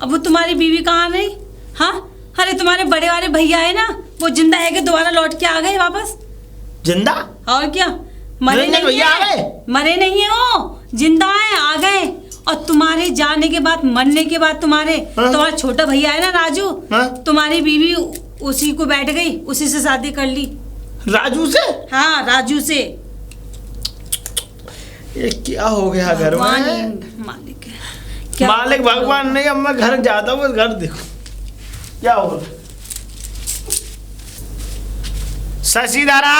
अब वो तुम्हारी बीवी कहाँ रही? हाँ, अरे तुम्हारे बड़े वाले भैया है ना, वो जिंदा है कि दोबारा लौट के आ गए वापस? जिंदा? और क्या, मरे नहीं, नहीं भैया आ है। गए? मरे नहीं है, वो जिंदा है, आ गए। और तुम्हारे जाने के बाद, मरने के बाद तुम्हारा छोटा भैया है ना राजू, तुम्हारी बीवी उसी को बैठ गई, उसी से शादी कर ली। राजू से? हाँ, राजू से। ये क्या हो गया घर में? मालिक है क्या? मालिक भगवान नहीं। अब मैं घर जाता हूँ, घर देखो क्या हो। शशिधरा,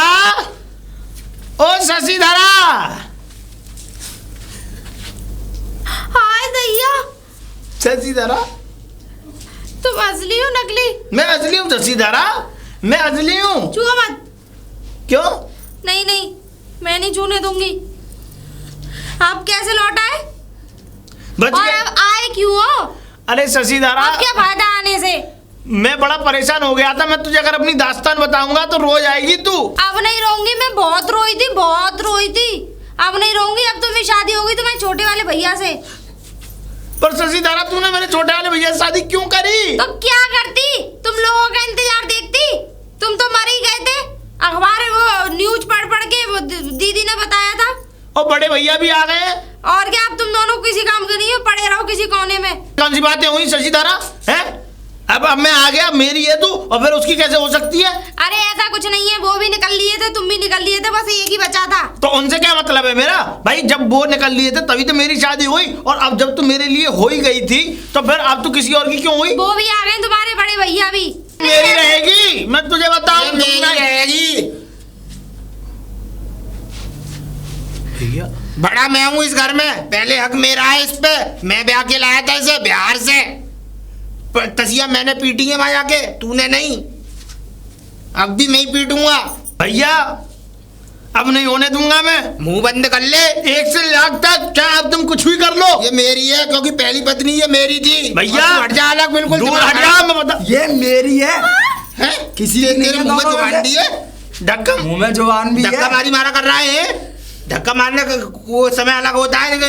ओ शशिधरा। हाय दैया, शशिधरा, तुम असली हो नकली? मैं असली हूँ शशिधरा, मैं असली हूँ। छुओ मत। क्यों? नहीं नहीं, मैं नहीं छूने दूंगी। आप कैसे लौट आए? बच और गए। अब आए क्यों हो? अरे शशिधरा, अब क्या फायदा आने से? मैं बड़ा परेशान हो गया था। मैं तुझे अगर अपनी दास्तान बताऊंगा तो रोज आएगी तू। अब नहीं रोऊंगी, मैं बहुत रोई थी, बहुत रोई थी। अब नहीं रोऊंगी। अब तो मेरी शादी हो गई तुम्हारे छोटे वाले भैया से। पर शशिधरा, तूने मेरे छोटे वाले भैया से शादी क्यों करी? तो क्या करती? तुम लोगों का इंतजार देखती? तुम तो मर ही गए थे। अखबार वो न्यूज पढ़ पढ़ के वो दीदी ने बताया था। और बड़े भैया भी आ गए। और क्या, अब तुम दोनों किसी काम के नहीं हो, पड़े रहो किसी कोने में। कौन सी बातें हुई शशिधरा? हैं? अब मैं आ गया, मेरी है तू, और फिर उसकी कैसे हो सकती है? अरे ऐसा कुछ नहीं है, वो भी निकल लिए थे, तुम भी निकल लिए थे, बस एक ही बचा था। तो उनसे क्या मतलब है मेरा? भाई जब वो निकल लिए थे तभी तो मेरी शादी हुई। और अब जब तू मेरे लिए हो ही गई थी तो फिर अब तू किसी और की क्यों हुई? वो भी आ गए तुम्हारे बड़े भैया भी। मेरी रहेगी, मैं तुझे बताऊं। मेरी रहेगी। भैया, बड़ा मैं हूँ इस घर में, पहले हक मेरा है इस पे। मैं ब्याह के लाया था इसे बिहार से। तसिया मैंने पीटी है वहां जाके, तूने नहीं। अब भी मैं ही पीटूंगा। भैया अब नहीं होने दूंगा मैं। मुंह बंद कर ले। 1 से लाख तक चाहे अब तुम कुछ भी कर लो। ये मेरी है, क्योंकि पहली पत्नी ये मेरी थी। भैया और तू हट जा अलग, बिल्कुल दूर दिमाग हट जा। मैं बता, ये मेरी है। हैं? किसी की तेरे नहीं मुंह में है, जुबान दी है। धक्का मुंह में जुबान भी धक्का है। मारी मारा कर रहा है। धक्का मारने का वो समय अलग होता है।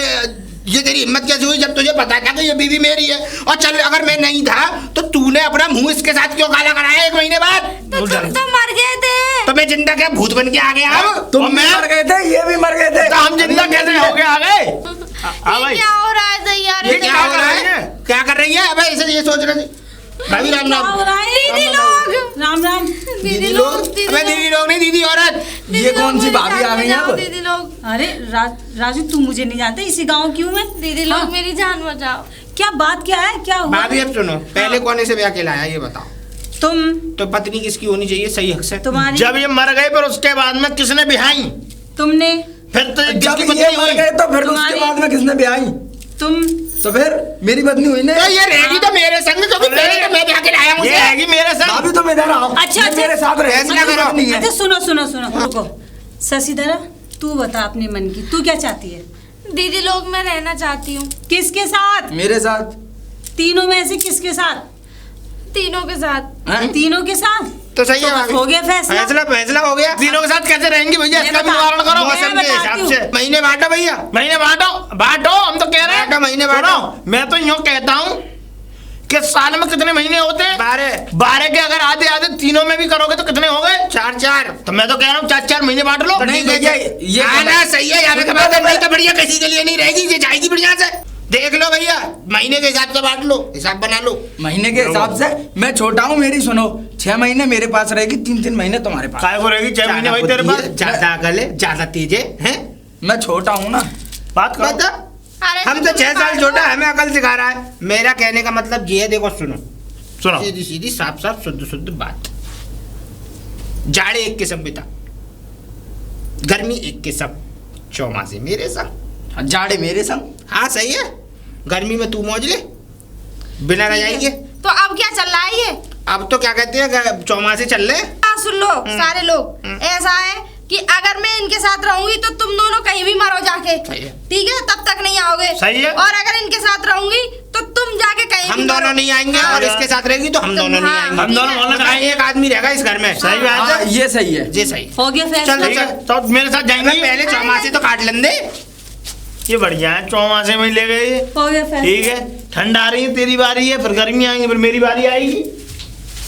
ये तेरी हिम्मत कैसे हुई जब तुझे पता था कि ये बीवी मेरी है? और चल अगर मैं नहीं था तो तूने अपना मुंह इसके साथ क्यों काला कराया 1 महीने बाद? तो तुम तो मर गए थे। तो मैं जिंदा क्या भूत बन के आ गया अब? तुम मर गए थे, ये भी मर गए थे, तो हम जिंदा कैसे हो गए आ गए? हाँ ये भाई, क्या हो रहा है यार? ये क्या हो रहा है? क्या कर रही है? अबे ऐसे ये सोच रहे थे भाभी। राम क्या राम। हो रहा है? दीदी लोग, राम राम। दीदी लोग? अबे दीदी लोग नहीं, दीदी औरत। ये कौन सी भाभी आ गई है अब? दीदी लोग, अरे राजू, तू मुझे नहीं जानता, इसी गांव की हूँ मैं। दीदी लोग मेरी जान बचाओ। क्या बात क्या है, क्या हुआ? भाभी अब सुनो, पहले कौन से ब्याह के लाया ये बताओ? तुम, तो पत्नी किसकी होनी चाहिए सही हक से? तुम्हारी। जब ये मर गए फिर उसके बाद में किसने बिहाई? तुमने। फिर तो जब किसकी ये पत्नी मर हुई? गए तो फिर उसके तुम्हारी- बाद में किसने ब्याही? तुम। तो फिर मेरी पत्नी हुई ना। तो ये रहेगी तो मेरे संग, क्योंकि पहले तो मैं ब्याह के लाया ये मुझे। हैगी मेरे साथ। भाभी तुम इधर आओ। अच्छा, ये मेरे साथ रहे, ऐसा करो। पत्नी है। अच्छा सुनो रुको। शशिधरा, तू बता अपने मन की, तू क्या चाहती है? दीदी लोग मैं रहना चाहती हूँ किसके साथ? मेरे साथ। तीनों में से किसके साथ? तीनों के साथ। हैं? तीनों के साथ। तो सही है तो भाभी। हो गया फैसला। फैसला हो गया। तीनों के साथ कैसे रहेंगे भैया? मैं इसका भी बता- निवारण करो। मैं मौसम के बताती हिसाब हूँ। से महीने बांटो भैया। महीने बांटो, हम तो कह रहे हैं बांटो, महीने बांटो। सुनो, मैं तो यूँ कहता हूँ कि साल में कितने महीने होते हैं? 12 के अगर आधे आधे तीनों में भी करोगे तो कितने हो गए? 4 तो मैं तो कह रहा हूँ 4 महीने बांट लो। नहीं भैया, ये आना सही है यार, के बाद नहीं तो बढ़िया किसी के लिए नहीं रहेगी, ये जाएगी बढ़िया से। देख लो भैया, महीने के हिसाब से बांट लो, हिसाब बना लो। महीने के हिसाब से मैं छोटा हूँ, मेरी सुनो। 6 महीने मेरे पास रहेगी, 3 महीने तुम्हारे पास। काय को रहेगी 6 महीने भाई तेरे पास? ज्यादा अकल है, ज्यादा तेज है? मैं छोटा हूँ ना। बात करो। बता। अरे हम तो 6 साल छोटा, हमें अकल सिखा रहा है। मेरा कहने का मतलब ये है, देखो सुनो, सीधी सीधी साफ साफ शुद्ध शुद्ध बात। जाड़े एक किस्म बिता, गर्मी एक किस्म, चौमासे मेरे संग। जाड़े मेरे संग। हाँ सही है, गर्मी में तू मौज ले, बिना रजाएंगे। तो अब क्या चल रहा है ये? अब तो क्या कहते हैं, चौमासे चल रहे। सुन लो सारे लोग, ऐसा है कि अगर मैं इनके साथ रहूंगी तो तुम दोनों कहीं भी मरो जाके, सही है। ठीक है? तब तक नहीं आओगे। सही है। और अगर इनके साथ रहूंगी तो तुम जाके कहीं भी हम दोनों मरो। नहीं आएंगे, हाँ। और इसके साथ रहेगी तो हम दोनों नहीं हाँ, आएंगे। हम दोनों मोहल्ले में आएंगे। एक आदमी रहेगा इस घर में। सही बात हाँ, है। ये सही है। जी सही। हो गया फैसला। चल, ठीक है, तो मेरे साथ जाएंगे। पहले चौमासे तो काट लेंगे। ये बढ़िया है, चौमासे में ले गए। हो गया फैसला। ठीक है, ठंड आ रही है, तेरी बारी है, फिर गर्मी आएंगी, फिर मेरी बारी आएगी।